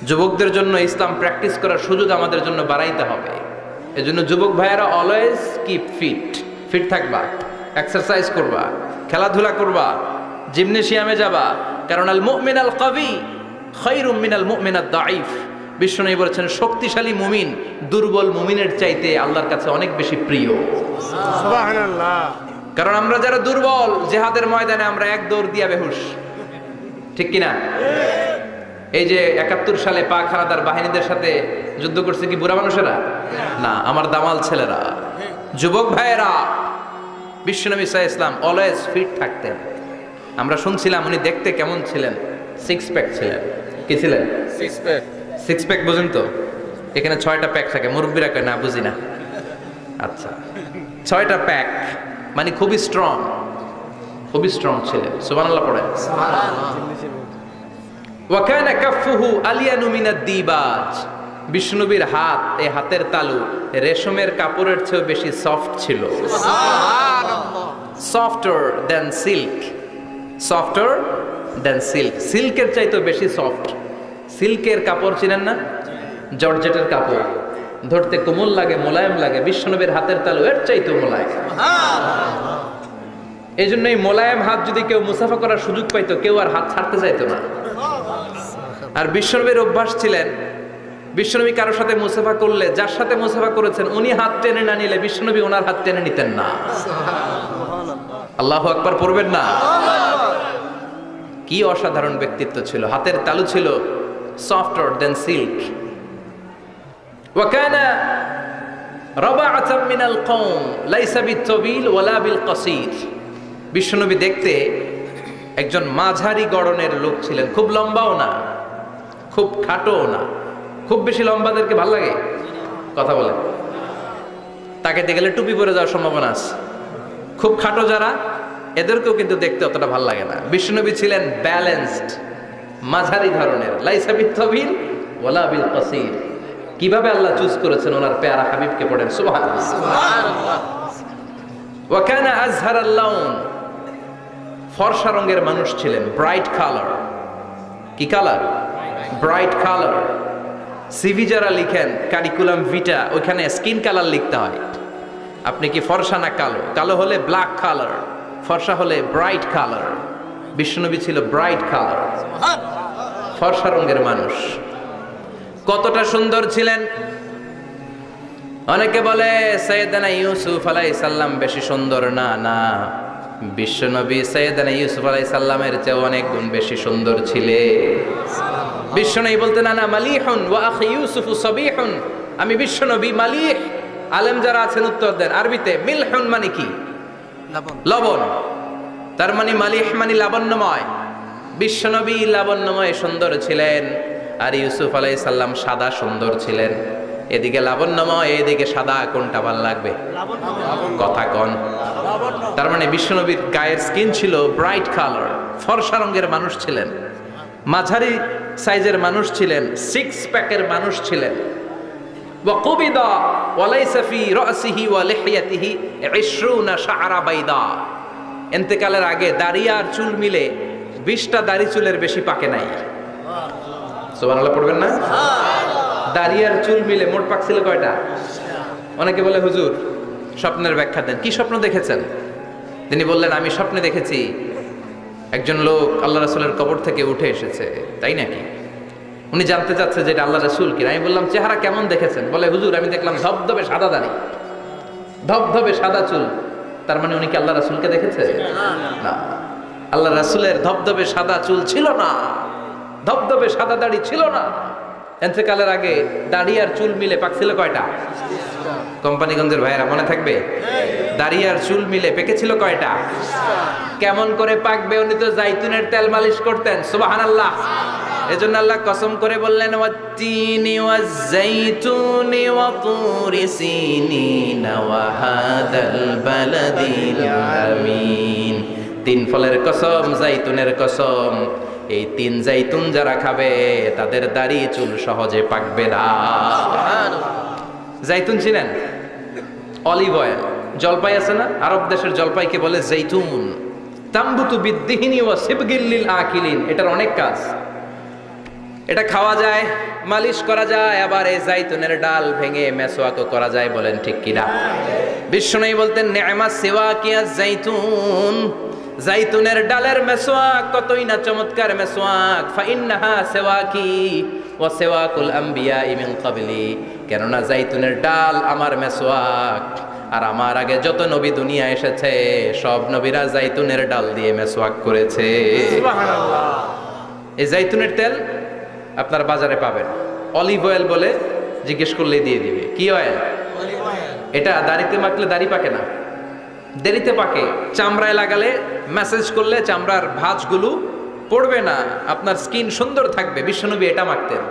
যুবকদের জন্য ইসলাম প্র্যাকটিস করার সুযোগ আমাদের জন্য বাড়াইতে হবে। এজন্য যুবক ভাইয়েরা অলওয়েজ কিপ ফিট। ফিট থাকবা, এক্সারসাইজ করবা, খেলাধুলা করবা, জিমনেশিয়ামে যাবা। কারণ আল মুমিন আল কাবি খায়রুম মিনাল মুমিন আদ দাঈফ। বিশ্বনবী বলেছেন, শক্তিশালী মুমিন দুর্বল মুমিনের চাইতে আল্লাহর কাছে অনেক বেশি প্রিয়। সুবহানাল্লাহ। কারণ আমরা যারা দুর্বল, জিহাদের ময়দানে আমরা এক দৌড় দিয়া বেহুশ, ঠিক কিনা? এই যে 71 সালে পাক হানাদার বাহিনীদের সাথে যুদ্ধ করছে কি বুড়া মানুষেরা? না, আমার দামাল ছেলেরা, যুবক ভাইয়েরা। বিশ্বনবী সাল্লাল্লাহু আলাইহি ওয়াসাল্লাম অলওয়েজ ফিট থাকতেন। আমরা শুনছিলাম উনি দেখতে কেমন ছিলেন? 6 প্যাক ছিলেন। কি ছিলেন? 6 প্যাক। 6 প্যাক বুঝেন তো? এখানে 6টা প্যাক থাকে, মুরব্বীরা কয় না বুঝি না। আচ্ছা, 6টা প্যাক মানে খুবই স্ট্রং, খুবই স্ট্রং ছিলেন। সুবহানাল্লাহ পড়েন। সুবহানাল্লাহ। ওয়া কানা কাফফুহু আলিয়ানু মিনাদ দিবাজ। বিষ্ণুবীর হাত, এই হাতের তালু রেশমের কাপড়ের চেয়ে বেশি সফট ছিল। সুবহানাল্লাহ। Softer than silk, softer than silk. সিল্কের চাইতেও বেশি সফট। সিল্কের কাপড় চিনেন না? জর্জেটের কাপড় ধরতে কোমল লাগে, মোলায়েম লাগে। বিশ্বনবীর হাতের তালু এর চাইতেও মোলায়েম। এই জন্য এই মোলায়েম হাত যদি কেউ মুসাফা করার সুযোগ পাইতো, কেউ আর হাত ছাড়তে চাইতো না। আর বিশ্বনবীর অভ্যাস ছিলেন, বিশ্বনবী কারোর সাথে মুসাফা করলে, যার সাথে মুসাফা করেছেন উনি হাত টেনে না নিলে বিশ্বনবী ওনার হাত টেনে নিতেন না। আল্লাহু আকবার পড়বেন না? কি অসাধারণ ব্যক্তিত্ব ছিল। হাতের তালু ছিল সফটার দেন সিল্ক। ওয়া কানা রাবাআতাম মিনাল কওম লাইসা বিত-তাবিল ওয়ালা বিল-কাসীর। বিশ্বনবী দেখতে একজন মাঝারি গড়নের লোক ছিলেন, খুব লম্বাও না খুব খাটোও না। খুব বেশি লম্বাদেরকে ভাল লাগে? কথা বলে তাকাইতে গেলে টুপি পরে যাওয়ার সম্ভাবনা আছে। খুব খাটো যারা, এদেরকেও কিন্তু দেখতে অতটা ভাল লাগে না। বিশ্বনবী ছিলেন ব্যালেন্সড, মাঝারি ধরনের, লাইসা বিত্তবিল ওয়ালা বিল কাসির। কিভাবে আল্লাহ চুজ করেছেন ওনার পেয়ারা হাবিবকে, পড়েন সুবহানাল্লাহ। সুবহানাল্লাহ। ওয়া কানা আযহারাল লাউন, ফর্সা রঙের মানুষ ছিলেন, ব্রাইট কালার। কি কালার? Bright colour. সিভি যারা লিখেন কারিকুলাম ভিটা, ওইখানে স্কিন কালার লিখতে হয়। আপনি কি ফর্সা না কালো? কালো হলে ব্ল্যাক কালার, ফর্সা হলে ব্রাইট কালার। বিশ্বনবী ছিল ব্রাইট কালার, ফর্সা রঙের মানুষ। কতটা সুন্দর ছিলেন! অনেকে বলে সাইয়েদানা ইউসুফ আলাইহিস সালাম বেশি সুন্দর। না না, বিশ্বনবী সাইয়েদানা ইউসুফ আলাইহিস সালামের চেয়ে অনেক গুণ বেশি সুন্দর ছিলেন। বিশ্বনবী বলতেন আনা মালিহুন ওয়া আখি ইউসুফু সাবিহুন, আমি বিশ্বনবী মালিহ। আলেম যারা আছেন উত্তর দেন আরবিতে। মিলহুন মানে কি? লবণ। তার মানে মালিহ মানে লাবণ্যময়। বিশ্বনবী লাবণ্যময় সুন্দর ছিলেন, আর ইউসুফ আলাইহিস সালাম সাদা সুন্দর ছিলেন। এদিকে লাবণ্যময়, এদিকে সাদা, কোনটা ভালো লাগবে? কথা কন। তার মানে বিশ্বনবীর গায়ের স্কিন ছিল ব্রাইট কালার, ফর্সা রঙের মানুষ ছিলেন, মাঝারি সাইজের মানুষ ছিলেন, সিক্স প্যাকের মানুষ ছিলেন। ওয়াকুবিদা ওয়ালাইসা ফি রাসিহি ওয়া লিহিয়াতিহি 20 শাআরা বাইদা। ইন্তেকালের আগে দাড়ি আর চুল মিলে 20টা দাড়ি চুলের বেশি পাকে নাই। সুবহানাল্লাহ পড়বেন না? দাড়ি আর চুল মিলে মোট পাকছিল কয়টা? অনেকে বলে হুজুর স্বপ্নের ব্যাখ্যা দেন। কি স্বপ্ন দেখেছেন? তিনি বললেন আমি স্বপ্নে দেখেছি একজন লোক আল্লাহ রাসূলের কবর থেকে উঠে এসেছে। তাই নাকি? উনি জানতে চাচ্ছে যে এটা আল্লাহ রাসূল কিনা। আমি বললাম চেহারা কেমন দেখেছেন? বলে হুজুর আমি দেখলাম ধবধবে সাদা দাড়ি, ধবধবে সাদা চুল। তার মানে উনি কি আল্লাহ রাসূলকে দেখেছে? না, আল্লাহ রাসূলের ধবধবে সাদা চুল ছিল না, ধবধবে সাদা দাড়ি ছিল না। ইন্তেকালের আগে দাড়ি আর চুল মিলে পাকছিল কয়টা? কোম্পানিগঞ্জের ভাইয়েরা মনে থাকবে? দাড়ি আর চুল মিলে পেকেছিল কয়টা? কেমন করে পাকবে? উনি তো জাইতুনের তেল মালিশ করতেন। সুবহানাল্লাহ। এজন্য আল্লাহ কসম করে বললেন ওয়াত্তিনি ওয়াজ-জাইতুনি ওয়া তুরি সিনিন ওয়া হাদাল বালাদিল আমিন। তিন ফলের কসম, জাইতুনের কসম। এই তিন জাইতুন যারা খাবে তাদের দাড়ি চুল সহজে পাকবে না। জাইতুন চিনেন? Olive oil. জলপাই আছে না, আরব দেশের জলপাইকে বলে জাইতুন। তাম্বুতু বিদ্দিহিনি ওয়া সিবগিল লিল আকিলিন। এটার অনেক কাজ। এটা খাওয়া যায়, মালিশ করা যায়, আবার এই জাইতুনের ডাল ভেঙে মেসওয়াকও করা যায়। বলেন ঠিক কিনা? বিশ্বনবী বলতেন নি'মা সিওয়াকিয়া জাইতুন, জাইতুনের ডালের মেসওয়াক কতই না চমৎকার মেসওয়াক। ফাইন্নাহা সিওয়াকি ওয়া সিওয়াকুল আম্বিয়া মিন ক্বাবলি। কেননা জাইতুনের ডাল আমার মেসওয়াক, আর আমার আগে যত নবী দুনিয়া এসেছে সব নবীরা জাইতুনের ডাল দিয়ে মেসওয়াক করেছে। সুবহানাল্লাহ। এই জাইতুনের তেল আপনার বাজারে পাবেন। অলিভ অয়েল বলে জিজ্ঞেস করলেই দিয়ে দিবে। কি অয়েল? Olive oil. এটা দাড়িতে মাখলে দাড়ি পাকে না, দেরিতে পাকে। চামড়ায় লাগালে ম্যাসেজ করলে চামড়ার ভাঁজগুলো পড়বে না, আপনার স্কিন সুন্দর থাকবে। বিশ্বনবী এটা মাখতেন।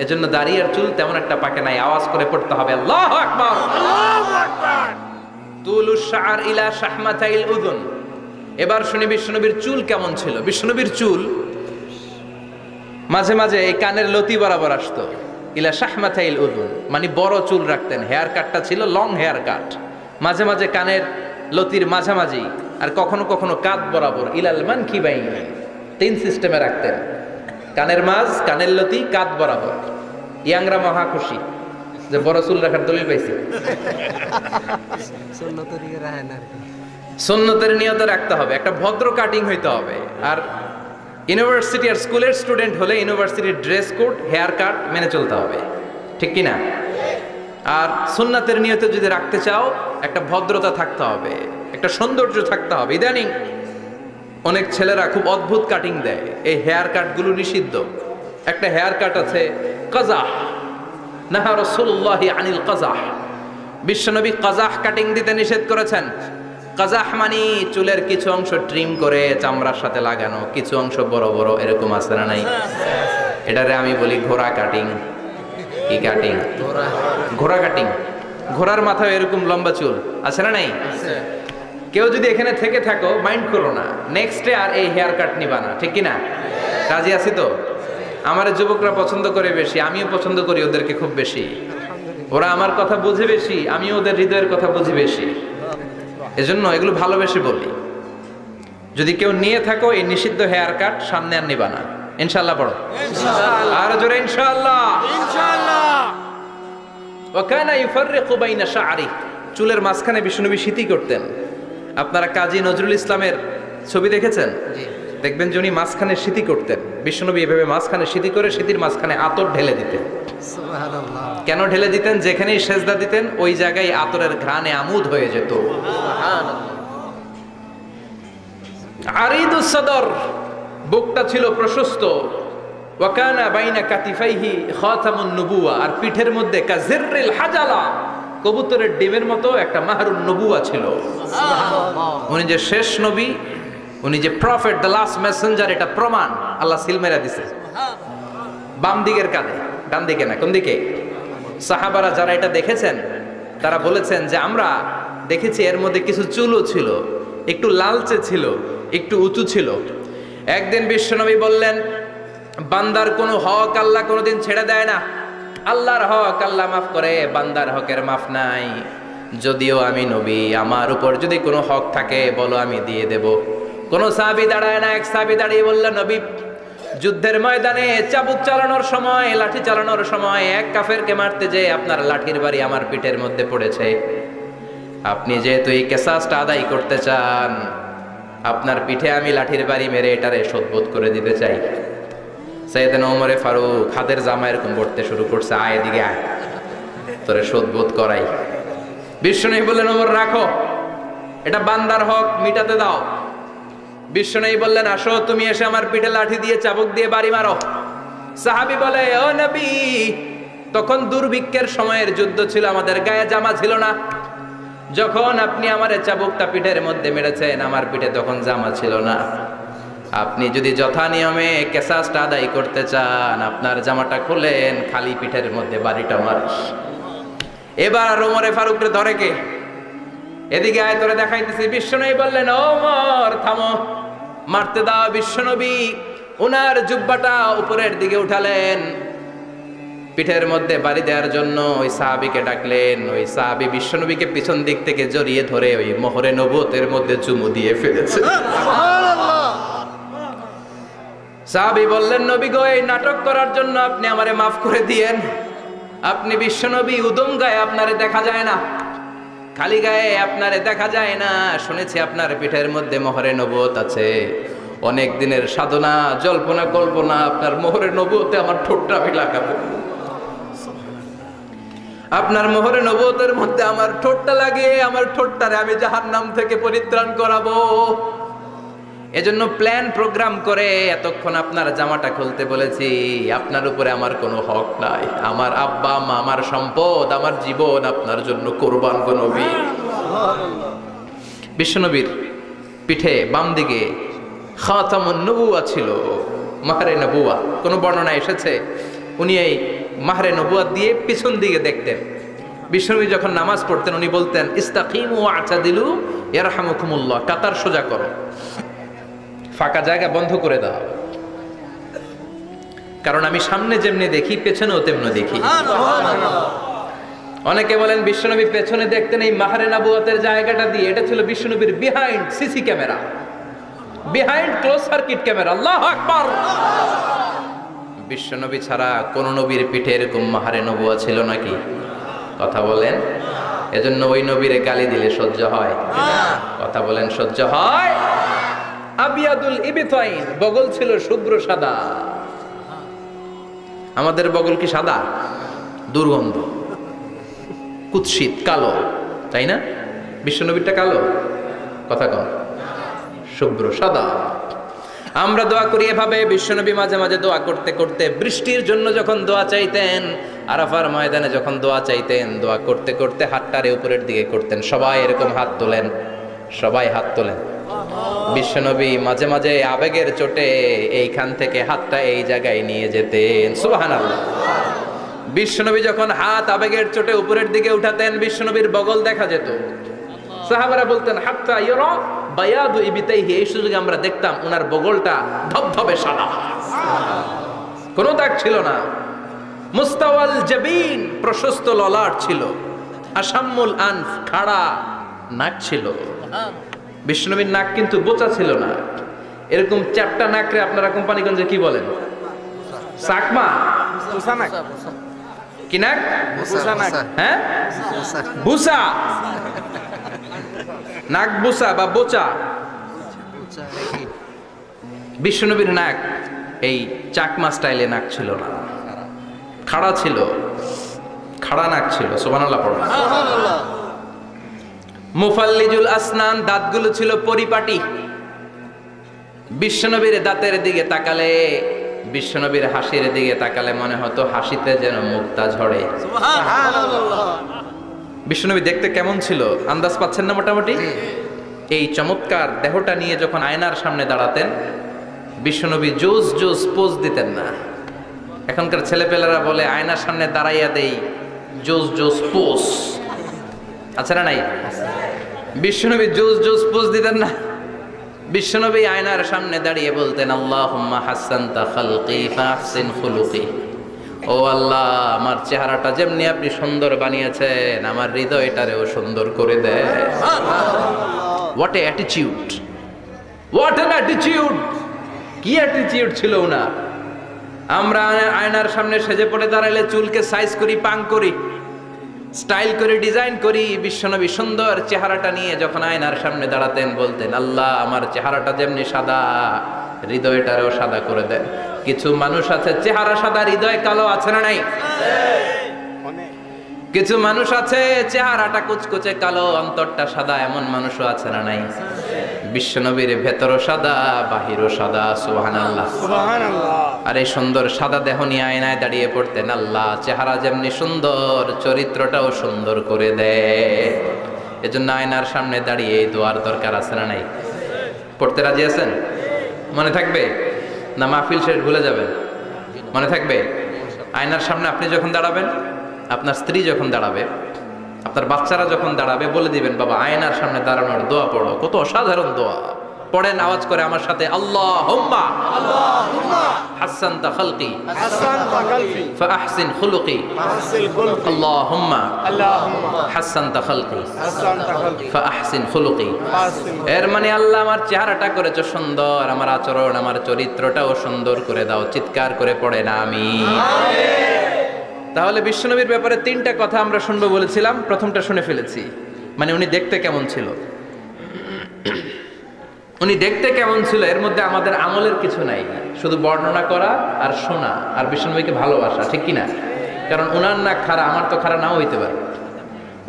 এজন্য দাড়ি আর চুল তেমন একটা পাকে নাই। আওয়াজ করে পড়তে হবে আল্লাহু আকবার। আল্লাহু আকবার। তুলুশ শাআর ইলা শাহমাতাইল উযুন। এবার শুনি বিশ্বনবীর চুল কেমন ছিল। বিশ্বনবীর চুল মাঝে মাঝে এই কানের লতি বরাবর আসতো। ইলা শাহমাতাইল উযুন মানে বড় চুল রাখতেন। হেয়ার কাটটা ছিল লং হেয়ার কাট, মাঝে মাঝে কানের লতির মাঝামাঝি, আর কখনো কখনো কাঁধ বরাবর। ইলাল মানকিবাইন, তিন সিস্টেমে রাখতেন। কানের মাঝ, কানের লতি, কাঁধ বরাবর। ইয়াংরা মহা খুশি যে বড় চুল রাখার দলিল পাইছি। সুন্নতের নিয়ত রাখতে হবে, একটা ভদ্র কাটিং হইতে হবে। আর ইউনিভার্সিটি আর স্কুলের স্টুডেন্ট হলে ইউনিভার্সিটির ড্রেস কোড, হেয়ার কাট মেনে চলতে হবে, ঠিক কি না? আর সুন্নাতের নিয়তে যদি রাখতে চাও একটা ভদ্রতা থাকতে হবে, একটা সৌন্দর্য থাকতে হবে। ইদানিং অনেক ছেলেরা খুব অদ্ভুত কাটিং দেয়, এই হেয়ার কাটগুলো নিষিদ্ধ। একটা হেয়ার কাট আছে কাজাহ, নাহা রাসূলুল্লাহি আনিল কাজাহ। বিশ্বনবী কাজাহ কাটিং দিতে নিষেধ করেছেন। কাজাহ মানে চুলের কিছু অংশ ট্রিম করে চামড়ার সাথে লাগানো, কিছু অংশ বড় বড়, এরকম আছে না নাই? এটারে আমি বলি ঘোড়া কাটিং। কি কাটিং? ঘোড়া কাটিং। ঘোড়ার মাথায় এরকম লম্বা চুল আছে না নাই? কেউ যদি এখানে থেকে থাকো মাইন্ড করো না, নেক্সটে আর এই হেয়ার কাট নিবা না, ঠিক কিনা? রাজি আছি তো? আমার যুবকরা পছন্দ করে বেশি, আমিও পছন্দ করি ওদেরকে খুব বেশি। ওরা আমার কথা বুঝে বেশি, আমিও ওদের হৃদয়ের কথা বুঝি বেশি, এজন্য এগুলো ভালোবেসে বলি। যদি কেউ নিয়ে থাকো এই নিষিদ্ধ হেয়ার কাট, সামনে আর নিবা না, ইনশাআল্লাহ। পড়ো আর জোরে ইনশাআল্লাহ। ওয়া কানা ইউফাররিকু বাইনা শা'রি, চুলের মাঝখানে বিষ্ণুনবী সিঁথি করতেন। আপনারা কাজী নজরুল ইসলামের ছবি দেখেছেন? দেখবেন যে উনি মাঝখানে সিঁথি করতেন। বিষ্ণুনবী এভাবে মাঝখানে সিঁথি করে সিঁথির মাঝখানে আতর ঢেলে দিতেন। সুবহানাল্লাহ। কেন ঢেলে দিতেন? যেখানেই সেজদা দিতেন ওই জায়গায় আতরের ঘ্রাণে আমোদ হয়ে যেত। সুবহানাল্লাহ। আরিদুস সদর, বুকটা ছিল প্রশস্ত। ওয়া কানা বাইনা কাতিফাইহি খাতামুন নবুওয়া, আর পিঠের মধ্যে কাজিররিল হাজালা, কবুতরের ডিমের মতো একটা মাহরুন নবুওয়া ছিল। সুবহানাল্লাহ। উনি যে শেষ নবী, উনি যে প্রফেট, দ্য লাস্ট মেসেঞ্জার, এটা প্রমাণ আল্লাহ সিল মেরা দিছে। বাম দিকের কাঁধে, ডান দিকে না। কোন দিকে? সাহাবারা যারা এটা দেখেছেন তারা বলেছেন যে আমরা দেখেছি এর মধ্যে কিছু চুলও ছিল, একটু লালচে ছিল, একটু উঁচু ছিল। একদিন বিশ্বনবী বললেন, বান্দার কোনো হক আল্লাহ কোনোদিন ছেড়ে দেয় না। আল্লাহর হক আল্লাহ মাফ করে, বান্দার হকের মাফ নাই। যদিও আমি নবী, আমার উপর যদি কোনো হক থাকে বলো, আমি দিয়ে দেব। কোনো সাহাবী দাঁড়ায় না। এক সাহাবী দাঁড়িয়ে বললেন, নবী, যুদ্ধের ময়দানে চাবুক চালানোর সময়, লাঠি চালানোর সময় এক কাফেরকে মারতে যেয়ে আপনার লাঠির বাড়ি আমার পিঠের মধ্যে পড়েছে। আপনি যেহেতু এই কেসাসটা আদায় করতে চান, আপনার পিঠে আমি লাঠির বাড়ি মেরে এটারে শোধবোধ করে দিতে চাই। সাইয়েদনা ওমরে ফারুক হাতের জামা এরকম পড়তে শুরু করছে, আয় এদিকে আয়, তোরে শোধবোধ করাই। বিশ্বনবী বললেন, ওমর রাখো, এটা বান্দার হক, মিটাতে দাও। বিশ্বনবী বললেন, আসো তুমি এসে আমার পিঠে লাঠি দিয়ে চাবুক দিয়ে বাড়ি মারো। সাহাবী বলে, ও নবী, তখন দুর্ভিক্ষের সময়ের যুদ্ধ ছিল, আমাদের গায়ে জামা ছিল না। যখন আপনি আমার চাবুকটা পিঠের মধ্যে মেরেছেন, আমার পিঠে তখন জামা ছিল না। আপনি যদি যথা নিয়মে কেসাসটা আদায় করতে চান, আপনার জামাটা খুলেন, খালি পিঠের মধ্যে বাড়িটা মারিস। এবার ওমরে ফারুকরে ধরে কে? এদিকে আয়, তোরে দেখাইতেছি। বিশ্বনবী বললেন, ওমর থামো, মারতে দাও। বিশ্বনবী ওনার জুব্বাটা উপরের দিকে উঠালেন, পিঠের মধ্যে বাড়ি দেওয়ার জন্য ওই সাহাবীকে ডাকলেন। ওই সাহাবী বিশ্বনবীকে পিছন দিক থেকে জড়িয়ে ধরে ওই মোহরে নবুয়তের মধ্যে চুমু দিয়ে ফেলেছে। সাহাবী বললেন, নবী গো, এই নাটক করার জন্য আপনি আমারে মাফ করে দিয়েন। আপনি বিশ্বনবী, উদম গায়ে আপনারে দেখা যায় না, খালি গায়ে আপনারে দেখা যায় না। শুনেছি আপনার পিঠের মধ্যে মোহরে নবুয়ত আছে। অনেক দিনের সাধনা, জল্পনা কল্পনা, আপনার মোহরে নবুয়তে আমার ঠোঁটটা আমি লাগাবো। আপনার মোহরে নবুয়তের মধ্যে আমার ঠোঁটটা লাগিয়ে আমার ঠোঁটটারে আমি জাহান্নাম থেকে পরিত্রাণ করাবো। এজন্য প্ল্যান প্রোগ্রাম করে এতক্ষণ আপনার জামাটা খুলতে বলেছি। আপনার উপরে আমার কোনো হক নাই। আমার আব্বা আম্মা, আমার সম্পদ, আমার জীবন আপনার জন্য কোরবান গো নবী। বিশ্বনবীর পিঠে বাম দিকে খাতামুন নবুওয়া ছিল, মাহরে নবুওয়া। কোনো বর্ণনা এসেছে উনি এই মাহরে নবুওয়াত দিয়ে পিছন দিকে দেখতেন। বিশ্বনবী যখন নামাজ পড়তেন উনি বলতেন, ইস্তাকিমু আ'তাদিলু ইয়ারহামুকুমুল্লাহ, কাতার সোজা করো, ফাঁকা জায়গা বন্ধ করে দাও, কারণ আমি সামনে যেমনি দেখি পেছনেও তেমনি দেখি। অনেকে বলেন বিশ্বনবী পেছনে দেখতেন এই মাহরে নবুয়তের জায়গাটা দিয়ে। এটা ছিল বিশ্বনবীর behind CC camera, behind close circuit camera. আল্লাহু আকবার। বিশ্বনবী ছাড়া কোন নবীর পিঠে এরকম মাহরে নবুয়া ছিল নাকি? কথা বলেন। এজন্য ওই নবীরে গালি দিলে সহ্য হয়? কথা বলেন, সহ্য হয়? আবিয়াদুল ইবতাইন, বগল ছিল শুভ্র সাদা। আমাদের বগল কি সাদা? দুর্গন্ধ, কুৎসিত, কালো, তাই না? বিশ্বনবীরটা কালো? কথা কন, শুভ্র সাদা। আমরা দোয়া করি এভাবে। বিশ্বনবী মাঝে মাঝে দোয়া করতে করতে বৃষ্টির জন্য যখন দোয়া চাইতেন, আরাফার ময়দানে যখন দোয়া চাইতেন, দোয়া করতে করতে হাতটারে উপরের দিকে করতেন। সবাই এরকম হাত তোলেন, সবাই হাত তোলেন। বিশ্বনবী মাঝে মাঝে আবেগের চোটে এইখান থেকে হাতটা এই জায়গায় নিয়ে যেতেন, সুবহানাল্লাহ। বিশ্বনবী যখন হাত আবেগের চোটে উপরের দিকে উঠাতেন, বিশ্বনবীর বগল দেখা যেত। সাহাবারা বলতেন হাত্তা ইয়ারা বায়াদু ইবিতাইহি, এই সুযোগে আমরা দেখতাম ওনার বগলটা ধবধবে সাদা, কোনো দাগ ছিল না। মুস্তাওয়াল জাবিন, প্রশস্ত ললাট ছিল। আসাম্মুল আনফ, খাড়া নাক ছিল। বিষ্ণুনবীর নাক কিন্তু বোচা ছিল না, এরকম চ্যাপটা নাকরে আপনারা কোম্পানিগঞ্জে কি বলেন? চাকমা, কি নাক? হ্যাঁ, বুসা, নাক বুসা বা বোচা। বিষ্ণুনবীর নাক এই চাকমা স্টাইলে নাক ছিল না, খাড়া ছিল, খাড়া নাক ছিল। সুবহানাল্লাহ পড়ো। মুফাল্লিজুল আসনান, দাঁতগুলো ছিল পরিপাটি। বিশ্বনবীর দাঁতের দিকে তাকালে, বিশ্বনবীর হাসির দিকে তাকালে মনে হতো হাসিতে যেন মুক্তা ঝরে। বিশ্বনবী দেখতে কেমন ছিল আন্দাজ পাচ্ছেন না মোটামুটি? এই চমৎকার দেহটা নিয়ে যখন আয়নার সামনে দাঁড়াতেন, বিশ্বনবী জোস জোস পোজ দিতেন না। এখনকার ছেলেপেলেরা বলে আয়নার সামনে দাঁড়াইয়া দেই জোস জোস পোজ, আছে না নাই? বিশ্বনবী জোস জোস পোজ দিতেন না। বিশ্বনবী আয়নার সামনে দাঁড়িয়ে বলতেন আল্লাহুম্মা হাসানতা খালকি ফাহসিন খুলুকি, ও আল্লাহ আমার চেহারাটা যেমনি আপনি সুন্দর বানিয়েছেন আমার হৃদয়টারেও সুন্দর করে দেন। What a attitude, what an attitude! কি অ্যাটিটিউড ছিল ওনার! আমরা আয়নার সামনে সেজে পড়ে দাঁড়াইলে চুলকে সাইজ করি, পাং করি, স্টাইল করে ডিজাইন করি। বিশ্বনবী সুন্দর চেহারাটা নিয়ে যখন আয়নার সামনে দাঁড়াতেন বলতেন আল্লাহ আমার চেহারাটা যেমনি সাদা হৃদয়টারেও সাদা করে দেন। কিছু মানুষ আছে চেহারা সাদা হৃদয় কালো, আছে না নাই? কিছু মানুষ আছে চেহারাটা কুচকুচে কালো অন্তরটা সাদা, এমন মানুষও আছে না নাই? বিশ্বনবীর ভেতরও সাদা বাহিরও সাদা, সুবহানাল্লাহ সুবহানাল্লাহ। আর এই সুন্দর সাদা দেহ নিয়ে আয়নায় দাঁড়িয়ে পড়তেন আল্লাহ চেহারা যেমনি সুন্দর চরিত্রটাও সুন্দর করে দেয়। এজন্য আয়নার সামনে দাঁড়িয়ে এই দোয়ার দরকার, আছে না নাই? পড়তে রাজি আছেন? মনে থাকবে না মাহফিল শেষ ভুলে যাবেন? মনে থাকবে? আয়নার সামনে আপনি যখন দাঁড়াবেন, আপনার স্ত্রী যখন দাঁড়াবে, আপনার বাচ্চারা যখন দাঁড়াবে, বলে দিবেন বাবা আয়নার সামনে দাঁড়ানোর দোয়া পড়ো। কত অসাধারণ দোয়া! পড়েন আওয়াজ করে আমার সাথে, আল্লাহুম্মা হাসানতা খালকি ফাহসিন খুলুকি, আল্লাহুম্মা হাসানতা খালকি ফাহসিন খুলুকি। এর মানে আল্লাহ আমার চেহারাটা করেছো সুন্দর, আমার আচরণ আমার চরিত্রটাও সুন্দর করে দাও। চিৎকার করে পড়েন আমিন। তাহলে বিশ্বনবীর ব্যাপারে তিনটা কথা আমরা শুনবো বলেছিলাম, প্রথমটা শুনে ফেলেছি। মানে উনি দেখতে কেমন ছিল, উনি দেখতে কেমন ছিল, এর মধ্যে আমাদের আমলের কিছু নাই, শুধু বর্ণনা করা আর শোনা আর বিশ্বনবীকে ভালোবাসা, ঠিক কিনা? কারণ উনার নাক খাড়া, আমার তো খাড়া নাও হইতে পারে।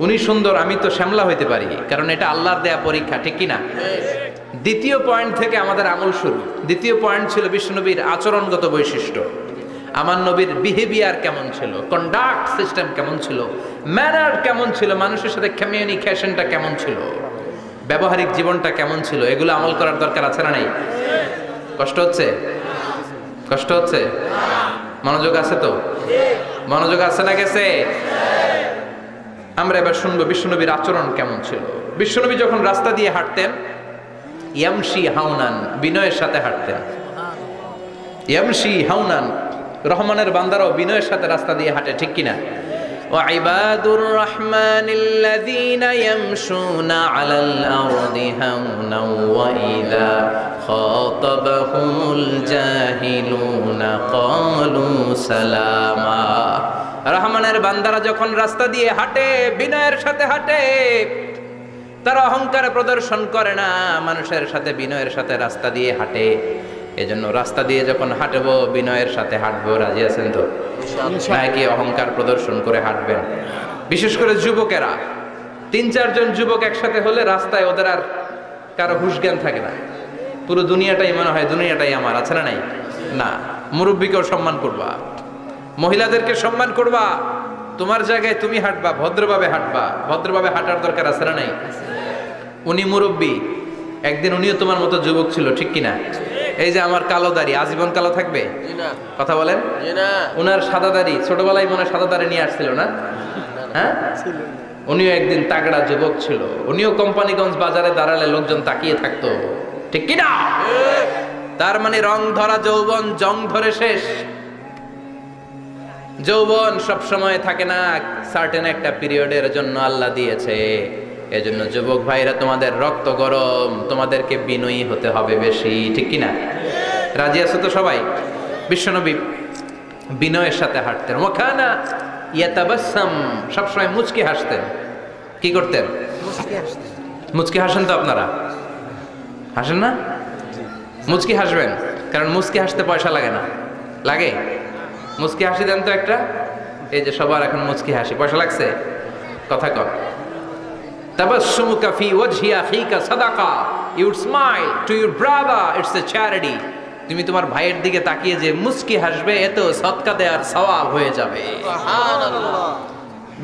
উনি সুন্দর, আমি তো শ্যামলা হইতে পারি, কারণ এটা আল্লাহর দেয়া পরীক্ষা, ঠিক কিনা? দ্বিতীয় পয়েন্ট থেকে আমাদের আমল শুরু। দ্বিতীয় পয়েন্ট ছিল বিশ্বনবীর আচরণগত বৈশিষ্ট্য। আমার নবীর বিহেভিয়ার কেমন ছিল, কন্ডাক্ট সিস্টেম কেমন ছিল, ম্যানার কেমন ছিল, মানুষের সাথে কমিউনিকেশনটা কেমন ছিল, ব্যবহারিক জীবনটা কেমন ছিল, এগুলো আমল করার দরকার, আছে না নাই? কষ্ট হচ্ছে? কষ্ট হচ্ছে? মনোযোগ আছে তো? মনোযোগ আছে না গেছে? আমরা এবার শুনবো বিশ্বনবীর আচরণ কেমন ছিল। বিশ্বনবী যখন রাস্তা দিয়ে হাঁটতেন, ইয়ামশি হাউনান, বিনয়ের সাথে হাঁটতেন। ইয়ামশি হাউনান, রহমানের বান্দারাও বিনয়ের সাথে রাস্তা দিয়ে হাঁটে, ঠিক কিনা? ওয়াইবাদুর রহমানিল্লাযীনা ইয়ামশুনা আলাল আরদি হাওনা ওয়া ইযা খাতাবাহুমুল জাহিলুনা ক্বালু সালামা। রহমানের বান্দারা যখন রাস্তা দিয়ে হাঁটে, বিনয়ের সাথে হাঁটে, তারা অহংকার প্রদর্শন করে না, মানুষের সাথে বিনয়ের সাথে রাস্তা দিয়ে হাঁটে। এজন্য রাস্তা দিয়ে যখন হাঁটবো বিনয়ের সাথে হাঁটবো, রাজি আছেন তো? নাকি অহংকার প্রদর্শন করে হাঁটবেন? বিশেষ করে যুবকেরা, ৩-৪ জন যুবক একসাথে হলে রাস্তায় ওদের আর কারো হুঁশ জ্ঞান থাকে না, পুরো দুনিয়াটাই মনে হয় দুনিয়াটাই আমার, আছে না নাই? না, মুরব্বীকেও সম্মান করবা, মহিলাদেরকে সম্মান করবা, তোমার জায়গায় তুমি হাঁটবা, ভদ্রভাবে হাঁটবা। ভদ্রভাবে হাঁটার দরকার আছে না নাই? উনি মুরব্বী, একদিন উনিও তোমার মতো যুবক ছিল, ঠিক কিনা? এই যে আমার কালো দাড়ি আজীবন কালো থাকবে? কথা বলেন। উনার সাদা দাড়ি ছোটবেলায় মনে হয় সাদা দাড়ি নিয়ে আসছিল না? হ্যাঁ, উনিও একদিন তাগড়া যুবক ছিল। উনিও কোম্পানিগঞ্জ বাজারে দাঁড়ালে লোকজন তাকিয়ে থাকতো, ঠিক কিনা? তার মানে রং ধরা যৌবন জং ধরে শেষ। যৌবন সব সময় থাকে না, সার্টেন একটা পিরিয়ডের জন্য আল্লাহ দিয়েছে। এজন্য যুবক ভাইরা, তোমাদের রক্ত গরম, তোমাদেরকে বিনয়ী হতে হবে বেশি, ঠিক কিনা? রাজি আছো তো সবাই? বিশ্বনবী বিনয়ের সাথে হাঁটতেন। ওয়াকানা ইয়াতাবাসসাম, সবসময় মুচকি হাসতেন। কি করতেন? মুচকি হাসেন তো আপনারা? হাসেন না? মুচকি হাসবেন, কারণ মুচকি হাসতে পয়সা লাগে না। লাগে? মুচকি হাসি দেন তো একটা। এই যে সবার এখন মুচকি হাসি, পয়সা লাগছে? কথা কর। তাবাসসুমুকা ফি ওয়াজহি আখিকা সাদাকা, you smile to your brother, it's a charity. তুমি তোমার ভাইয়ের দিকে তাকিয়ে যে মুচকি হাসবে, এত সদকা দেওয়ার সওয়াব হয়ে যাবে। সুবহানাল্লাহ।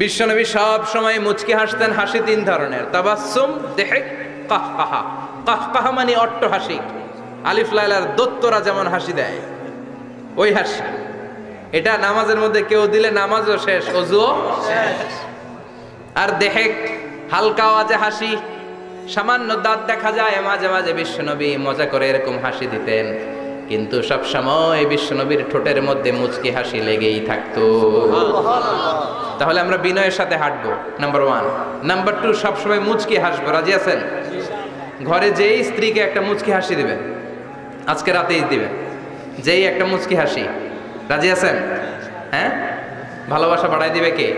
বিশ্বনবী সব সময় মুচকি হাসতেন। হাসি তিন ধরনের: তাবাসসুম, দিহক, কাহকাহা। কাহকাহা মানে অট্ট হাসি, আলিফ লাইলার দত্তরা যেমন হাসি দেয় ওই হাসি। এটা নামাজের মধ্যে কেউ দিলে নামাজও শেষ, ওযুও শেষ। আর দেহেক, হালকা আওয়াজে হাসি, সামান্য দাঁত দেখা যায় মাঝে মাঝে বিশ্বনবী মজা করে এরকম হাসি দিতেন, কিন্তু সব সময় বিশ্বনবীর ঠোঁটের মধ্যে মুচকি হাসি লেগেই থাকতো। তাহলে আমরা বিনয়ের সাথে হাঁটবো, নাম্বার 1। নাম্বার 2, সবসময় মুচকি হাসবো। রাজি আছেন? ঘরে যেই স্ত্রীকে একটা মুচকি হাসি দিবেন, আজকে রাতেই দিবেন, যেই একটা মুচকি হাসি। রাজি আছেন? হ্যাঁ, ভালোবাসা বাড়াই দিবে কে?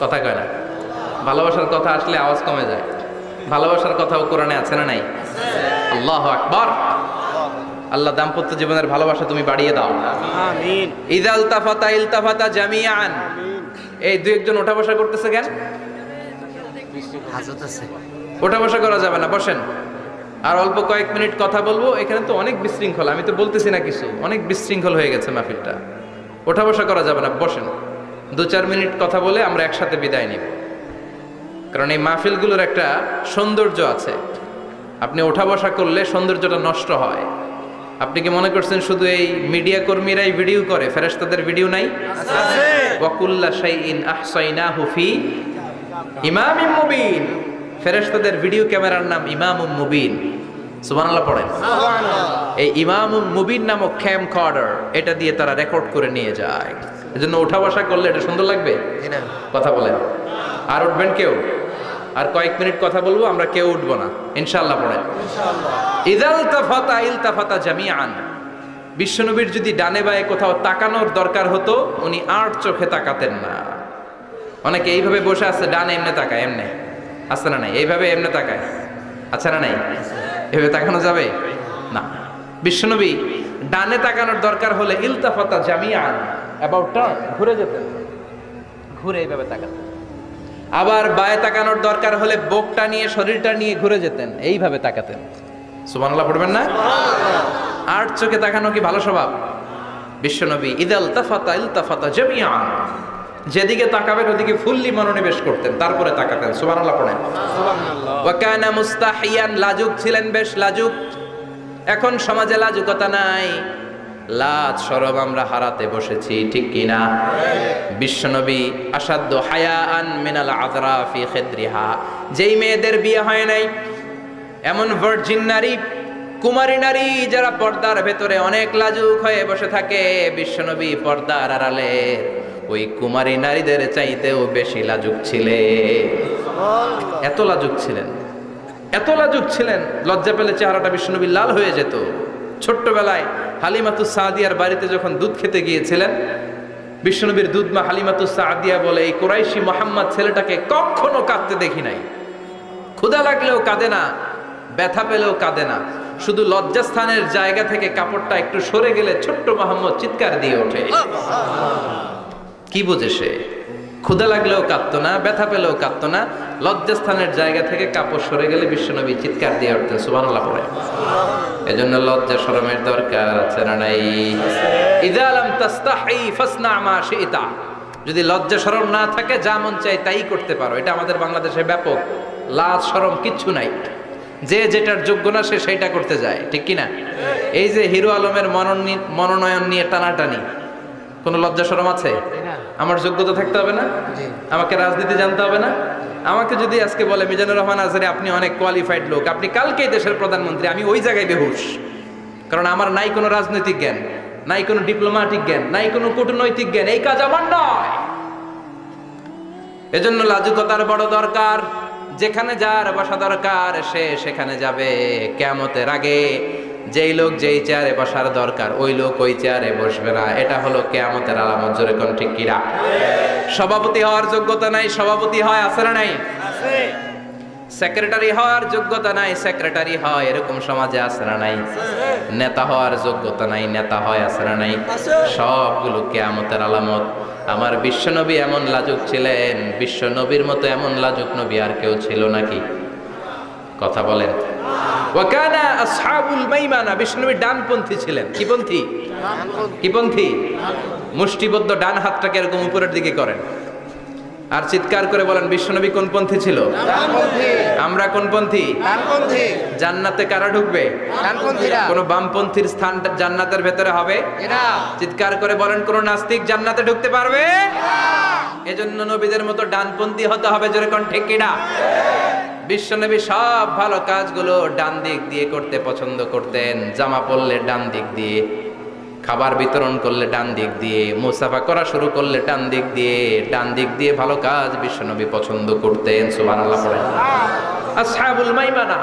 কথা কয় না। ভালোবাসার কথা আসলে আওয়াজ কমে যায়। ভালোবাসার কথাও কোরআনে আছে না নাই? আল্লাহু আকবার। আল্লাহ দাম্পত্য জীবনের ভালোবাসা তুমি বাড়িয়ে দাও, আমিন। ইযা ইলতাফাতা ইলতাফাতা জামিআন। এই দুই একজন ওঠা বসা করতেছে কেন? হাজত আছে, ওঠা বসা করা যাবে না, বসেন। আর অল্প কয়েক মিনিট কথা বলবো। এখানে তো অনেক বিশৃঙ্খল, আমি তো বলতেছি না কিছু, অনেক বিশৃঙ্খল হয়ে গেছে মাহফিলটা। ওঠা বসা করা যাবে না, বসেন। 2-4 মিনিট কথা বলে আমরা একসাথে বিদায় নিব, কারণ এই মাহফিলগুলোর একটা সৌন্দর্য আছে। আপনি ওঠা বসা করলে সৌন্দর্যটা নষ্ট হয়। আপনি কি মনে করছেন শুধু এই মিডিয়া কর্মীরাই ভিডিও করে? ফেরেশতাদের ভিডিও নাই? আছে। ওয়া কুল্লা শাইইন আহসাইনাহু ফি ইমামিম মুবিন। ফেরেশতাদের ভিডিও ক্যামেরার নাম ইমামুম মুবিন। সুবহানাল্লাহ পড়েন। সুবহানাল্লাহ। এই ইমামুম মুবিন নামক ক্যামকর্ডার, এটা দিয়ে তারা রেকর্ড করে নিয়ে যায়। এজন্য ওঠা বসা করলে এটা সুন্দর লাগবে। কথা বলেন। আর উঠবেন কেউ? আর কয়েক মিনিট কথা বলবো, আমরা কেউ উঠবো না ইনশাআল্লাহ। পড়েন ইনশাআল্লাহ। ইযা ইলতাফাতা ইলতাফাতা জামিআন। বিশ্বনবীর যদি ডানে বায়ে কোথাও তাকানোর দরকার হতো, উনি আর চোখে তাকাতেন না। অনেকে এইভাবে বসে আছে, ডানে এমনে তাকায়, এমনে আছে না নাই? এইভাবে এমনে তাকায়, আছে না নাই? এভাবে তাকানো যাবে না। বিশ্বনবী ডানে তাকানোর দরকার হলে ইলতাফাতা জামিআন, অ্যাবাউট টার্ন, ঘুরে যেতেন, ঘুরে এইভাবে তাকাতেন। আবার বায়ে তাকানোর দরকার হলে বুকটা নিয়ে, শরীরটা নিয়ে ঘুরে যেতেন, এইভাবে তাকাতেন। সুবহানাল্লাহ পড়বেন না? আর চোখে তাকানো কি ভালো স্বভাব? বিশ্বনবী ইযা ইলতাফাতা ইলতাফাতা জামিআন, যেদিকে তাকাবেন ওদিকে ফুললি মনোনিবেশ করতেন, তারপরে তাকাতেন। সুবহানাল্লাহ পড়েন। সুবহানাল্লাহ। ওয়া কানা মুস্তাহিয়ান, লাজুক ছিলেন, বেশ লাজুক। এখন সমাজে লাজুকতা নাই, লাজ শরম আমরা হারাতে বসেছি, ঠিক কিনা? বিশ্বনবী আসাদ্দু হায়াআন মিনাল আযরা ফি খিদ্রিহা, যেই মেয়েদের বিয়ে হয় নাই, এমন ভার্জিন নারী, কুমারী নারী যারা পর্দার ভেতরে অনেক লাজুক হয়ে বসে থাকে, বিশ্বনবী পর্দার আড়ালে ওই কুমারী নারীদের চাইতেও বেশি লাজুক ছিলেন। এত লাজুক ছিলেন, এত লাজুক ছিলেন, লজ্জা পেলে চেহারাটা বিশ্বনবী লাল হয়ে যেত। ছোট্টবেলায় হালিমাতুস সাদিয়ার বাড়িতে যখন দুধ খেতে গিয়েছিলেন, বিশ্বনবীর দুধমা হালিমাতুস সাদিয়া বলে, এই কুরাইশি মোহাম্মদ ছেলেটাকে কখনো কাঁদতে দেখি নাই। ক্ষুধা লাগলেও কাঁদে না, ব্যথা পেলেও কাঁদে না, শুধু লজ্জাস্থানের জায়গা থেকে কাপড়টা একটু সরে গেলে ছোট্ট মোহাম্মদ চিৎকার দিয়ে ওঠে। কি বোঝে সে? ক্ষুধা লাগলেও কাঁদতো না, ব্যথা পেলেও কাঁদতো না, লজ্জাস্থানের জায়গা থেকে কাপড় সরে গেলে বিশ্বনবী চিৎকার দিয়ে উঠতেন। সুবহানাল্লাহ পড়ে। এজন্য লজ্জা শরমের দরকার আছে না নাই? ইযা লাম তাস্তাহি ফাসনা মা শিতা। যদি লজ্জা শরম না থাকে, যা মন চায় তাই করতে পারো। এটা আমাদের বাংলাদেশে ব্যাপক। লাজ শরম কিচ্ছু নাই, যে যেটার যোগ্য না সে সেইটা করতে যায়, ঠিক কিনা? এই যে হিরো আলমের মনোনয়ন নিয়ে টানাটানি, কোনো লজ্জা শরম আছে? আমার যোগ্যতা থাকতে হবে না? আমাকে রাজনীতি জানতে হবে না? আমাকে যদি আজকে বলে মিজানুর রহমান আজহারী আপনি অনেক কোয়ালিফাইড লোক, আপনি কালকেই দেশের প্রধানমন্ত্রী, আমি ওই জায়গায় বেহুশ, কারণ আমার নাই কোনো রাজনৈতিক জ্ঞান, নাই কোনো ডিপ্লোম্যাটিক জ্ঞান, নাই কোনো কূটনৈতিক জ্ঞান, এই কাজ আমার নয়। এজন্য লাজুকতার বড় দরকার। যেখানে যার বসা দরকার সে সেখানে যাবে। কিয়ামতের আগে যেই লোক যেই চেয়ারে বসার দরকার ওই লোক ওই চেয়ারে বসবে না, এটা হলো কিয়ামতের আলামত। জোরে কোন ঠিক কিনা? সভাপতি হওয়ার যোগ্যতা নাই, সভাপতি হয়, আছে না নাই? সেক্রেটারি হওয়ার যোগ্যতা নাই, সেক্রেটারি হয়, এরকম সমাজে আছে না নাই? নেতা হওয়ার যোগ্যতা নাই, নেতা হয়, আছে না নাই? সবগুলো কিয়ামতের আলামত। আমার বিশ্বনবী এমন লাজুক ছিলেন, বিশ্বনবীর মতো এমন লাজুক নবী আর কেউ ছিল নাকি? কথা বলেন। ওয়াকানা আসহাবুল মাইমানা, বিশ্বনবী ডানপন্থী ছিলেন। কি পন্থী? কি পন্থী? মুষ্টিবদ্ধ ডান হাতটাকে এরকম উপরের দিকে করেন আর চিৎকার করে বলেন বিশ্বনবী কোন পন্থী ছিল? ডানপন্থী। আমরা কোন পন্থী? ডানপন্থী। জান্নাতে কারা ঢুকবে? ডানপন্থীরা। কোন বামপন্থীর স্থান জান্নাতের ভেতরে হবে না। চিৎকার করে বলেন কোন নাস্তিক জান্নাতে ঢুকতে পারবে না। এজন্য নবীদের মতো ডানপন্থী হতে হবে। জোরে কোন ঠিক কিনা? বিশ্বনবী সব ভালো কাজগুলো ডান দিক দিয়ে করতে পছন্দ করতেন। জামা পরলে ডান দিক দিয়ে, খাবার বিতরণ করলে ডান দিক দিয়ে, মুসাফা করা শুরু করলে ডান দিক দিয়ে, ডান দিক দিয়ে ভালো কাজ বিশ্বনবী পছন্দ করতেন। সুবহানাল্লাহ পড়েন। আসহাবুল মাইমানা,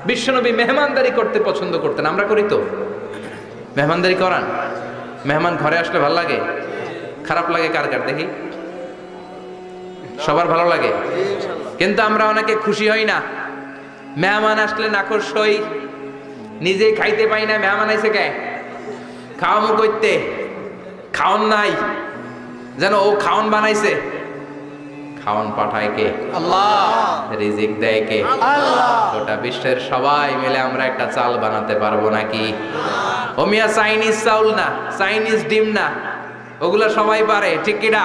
বিশ্বনবী মেহমানদারি করতে পছন্দ করতেন। আমরা করি তো? মেহমানদারি করান? মেহমান ঘরে আসলে ভালো লাগে? খারাপ লাগে কার কার দেখি? সবার ভালো লাগে, কিন্তু আমরা অনেকে খুশি হই না। মেহমান আসলে নাখোশ হই, নিজেই খাইতে পাই না। মেহমান আইছে কে? খাওয়ামু করতে, খাওন নাই, যেন ও খাওন বানাইছে। খাওন পাঠায় কে? আল্লাহ। রিজিক দেয় কে? আল্লাহ। গোটা বিশ্বের সবাই মিলে আমরা একটা চাল বানাতে পারবো নাকি? ও মিয়া চাইনিজ চাউল না, চাইনিজ ডিম না, ওগুলো সবাই পারে, ঠিক কিনা?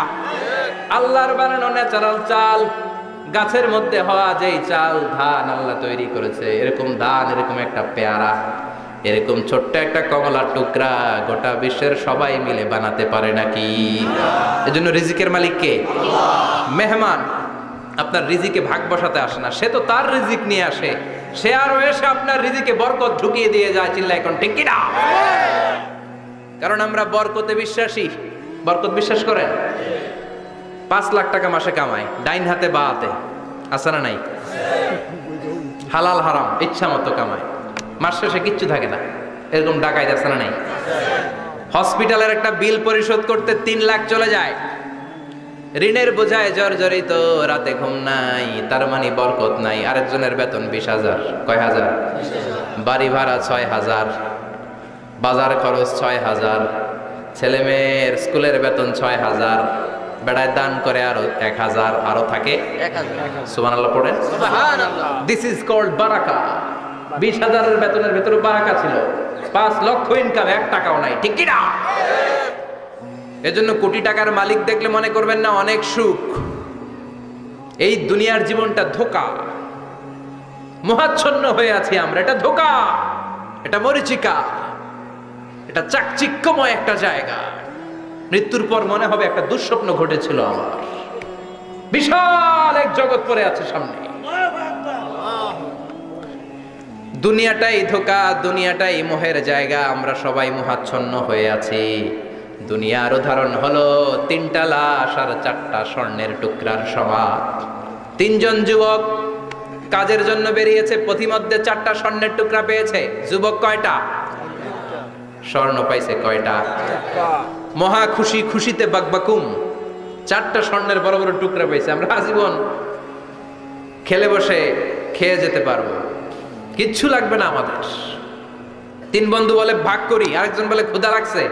আল্লাহর বানানো ন্যাচারাল চাল, গাছের মধ্যে হওয়া যেই চাল, ধান আল্লাহ তৈরি করেছে, এরকম ধান, এরকম একটা পেয়ারা, এরকম ছোট্ট একটা কমলার টুকরা গোটা বিশ্বের সবাই মিলে বানাতে পারে নাকি? এজন্য রিজিকের মালিক কে? মেহমান আপনার রিজিকে ভাগ বসাতে আসে না, সে তো তার রিজিক নিয়ে আসে, সে আরো এসে আপনার রিজিকে বরকত ঢুকিয়ে দিয়ে যায়। চিল্লা এখন ঠিক কিনা? কারণ আমরা বরকতে বিশ্বাসী। বরকত বিশ্বাস করেন? 5 লাখ টাকা মাসে কামায়, ডাইন হাতে বা হাতে, আছে না নাই? হালাল হারাম ইচ্ছা মতো কামায়, মাস শেষে কিচ্ছু থাকে না, এরকম ডাকাইত আছে না নাই? হসপিটালের একটা বিল পরিশোধ করতে 3 লাখ চলে যায়, ঋণের বোঝায় জর্জরিত, রাতে ঘুম নাই, তার মানে বরকত নাই। আরেকজনের বেতন 20,000, কয় হাজার? বাড়ি ভাড়া 6,000, বাজার খরচ 6,000, ছেলে মেয়ের স্কুলের বেতন 6,000, বেড়ায় দান করে আরো 1,000, আরো থাকে 1,000। সুবহানাল্লাহ পড়েন। দিস ইজ কল্ড বারাকা। 20,000 বেতনের ভেতরে বারাকা ছিল। 5 লক্ষ ইনকাম, 1 টাকাও নাই, ঠিক কি না? এজন্য কোটি টাকার মালিক দেখলে মনে করবেন না অনেক সুখ। এই দুনিয়ার জীবনটা ধোঁকা, মোহাচ্ছন্ন হয়ে আছি আমরা। এটা ধোঁকা, এটা মরিচিকা, এটা চাকচিক্যময় একটা জায়গা। মৃত্যুর পর মনে হবে একটা দুঃস্বপ্ন ঘটেছিল আমার, বিশাল এক জগৎ পড়ে আছে সামনে। দুনিয়াটাই ধোঁকা, দুনিয়াটাই মোহের জায়গা, আমরা সবাই মোহাচ্ছন্ন হয়ে আছি। দুনিয়ার উদাহরণ হলো 3টা লাশ আর 4টা স্বর্ণের টুকরার সমান। 3 জন যুবক কাজের জন্য বেরিয়েছে, পথিমধ্যে 4টা স্বর্ণের টুকরা পেয়েছে। যুবক কয়টা? স্বর্ণ পাইছে কয়টা? মহা খুশি, খুশিতে বাকবাকুম, 4টা স্বর্ণের বড় বড় টুকরা পেয়েছে। আমরা আজীবন খেলে বসে খেয়ে যেতে পারবো, কিচ্ছু লাগবে না আমাদের। 3 বন্ধু বলে ভাগ করি, আরেকজন বলে ক্ষুধা লাগছে।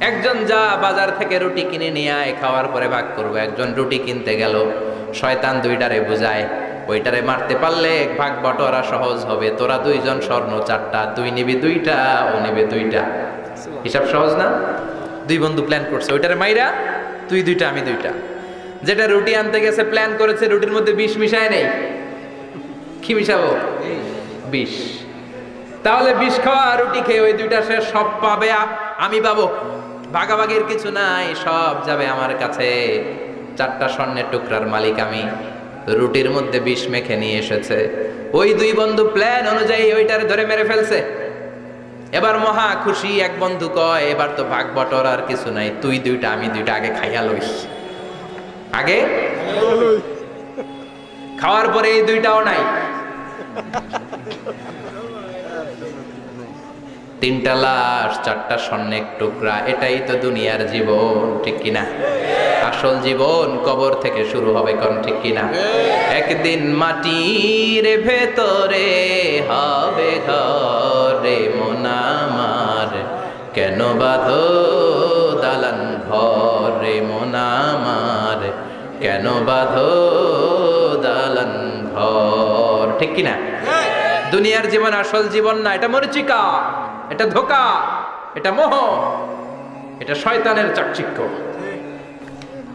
একজন যা বাজার থেকে রুটি কিনে নিয়ে আয়, খাওয়ার পরে ভাগ করবো। একজন রুটি কিনতে গেল, শয়তান 2টারে বুঝায় ওইটারে মারতে পারলে ভাগ বটোয়ারা সহজ হবে। তোরা 2 জন স্বর্ণ 4টা, তুই নিবি 2টা, ও নেবে 2টা। হিসাব সহজ না? 2 বন্ধু প্ল্যান করছে, ওইটারে মাইরা তুই 2টা, আমি 2টা। যেটা রুটি আনতে গেছে প্ল্যান করেছে রুটির মধ্যে বিষ মিশায় নেই, কি মিশাবো? বিষ। তাহলে বিষ খাওয়া রুটি খেয়ে ওই দুইটা সে সব পাবে, আমি পাবো। ভাগাভাগির কিছু নাই, সব যাবে আমার কাছে। 4টা স্বর্ণের টুকরার মালিক আমি। রুটির মধ্যে বিষ মেখে নিয়ে এসেছে। ওই দুই বন্ধু প্ল্যান অনুযায়ী ওইটারে ধরে মেরে ফেলছে। এবার মহা খুশি। এক বন্ধু কয়, এবার তো ভাগ বটর আর কিছু নাই, তুই দুইটা আমি দুইটা আগে খাইয়া লইস। আগে খাওয়ার পরে এই দুইটাও নাই। 3টা লাশ, 4টা স্বর্ণের টুকরা। এটাই তো দুনিয়ার জীবন, ঠিক কিনা? আসল জীবন কবর থেকে শুরু হবে, কোন ঠিক কিনা? একদিন মাটির ভেতরে হবে ঘরে মন আমার, কেন বাঁধো দালান ঘরে মন আমার, কেন বাঁধো দালান ঘর, ঠিক কিনা? দুনিয়ার জীবন আসল জীবন না, এটা মরিচিকা, এটা ধোঁকা, এটা মোহ, এটা শয়তানের চাকচিক্য।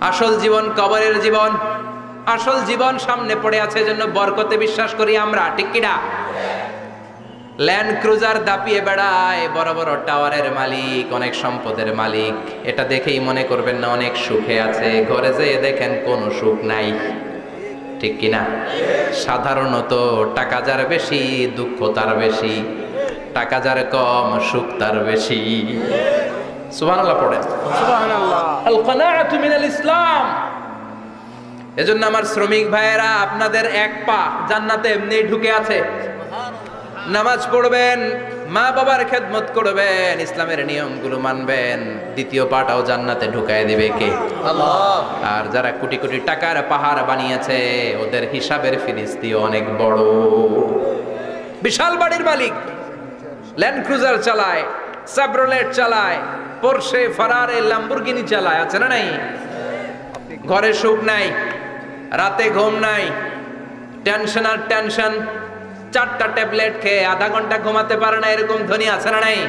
আসল জীবন কবরের জীবন। আসল জীবন সামনে পড়ে আছে, এজন্য বরকতে বিশ্বাস করি আমরা, ঠিক কিনা? ল্যান্ড ক্রুজার দাপিয়ে বেড়ায়, বড় বড় টাওয়ারের মালিক, অনেক সম্পদের মালিক। এটা দেখেই মনে করবেন না অনেক সুখে আছে, ঘরে যেয়ে দেখেন কোনো সুখ নাই, ঠিক কিনা? সাধারণত টাকা যার বেশি দুঃখ তার বেশি, টাকা যার কম সুখ তার বেশি। সুবহানাল্লাহ পড়েন। সুবহানাল্লাহ। আল কানাআতু মিনাল ইসলাম। এজন্য আমার শ্রমিক ভাইয়েরা, আপনাদের এক পা জান্নাতে এমনি ঢুকে আছে। নামাজ পড়বেন, মা বাবার খেদমত করবেন, ইসলামের নিয়মগুলো মানবেন, দ্বিতীয় পাটাও জান্নাতে ঢুকায় দিবে কে? আল্লাহ। আর যারা কোটি কোটি টাকার পাহাড় বানিয়েছে, ওদের হিসাবের ফিরিস্তিও অনেক বড়। বিশাল বাড়ির মালিক, ল্যান্ড ক্রুজার চালায়, সাবরোলেট চালায়, পোরশে, ফারারে, ল্যাম্বরগিনি চালায়, আছে না নাই? ঘরে সুখ নাই, রাতে ঘুম নাই, টেনশন আর টেনশন। 4টা ট্যাবলেট খেয়ে আধা ঘন্টা ঘুমাতে পারে না, এরকম ধনী আছে না নাই?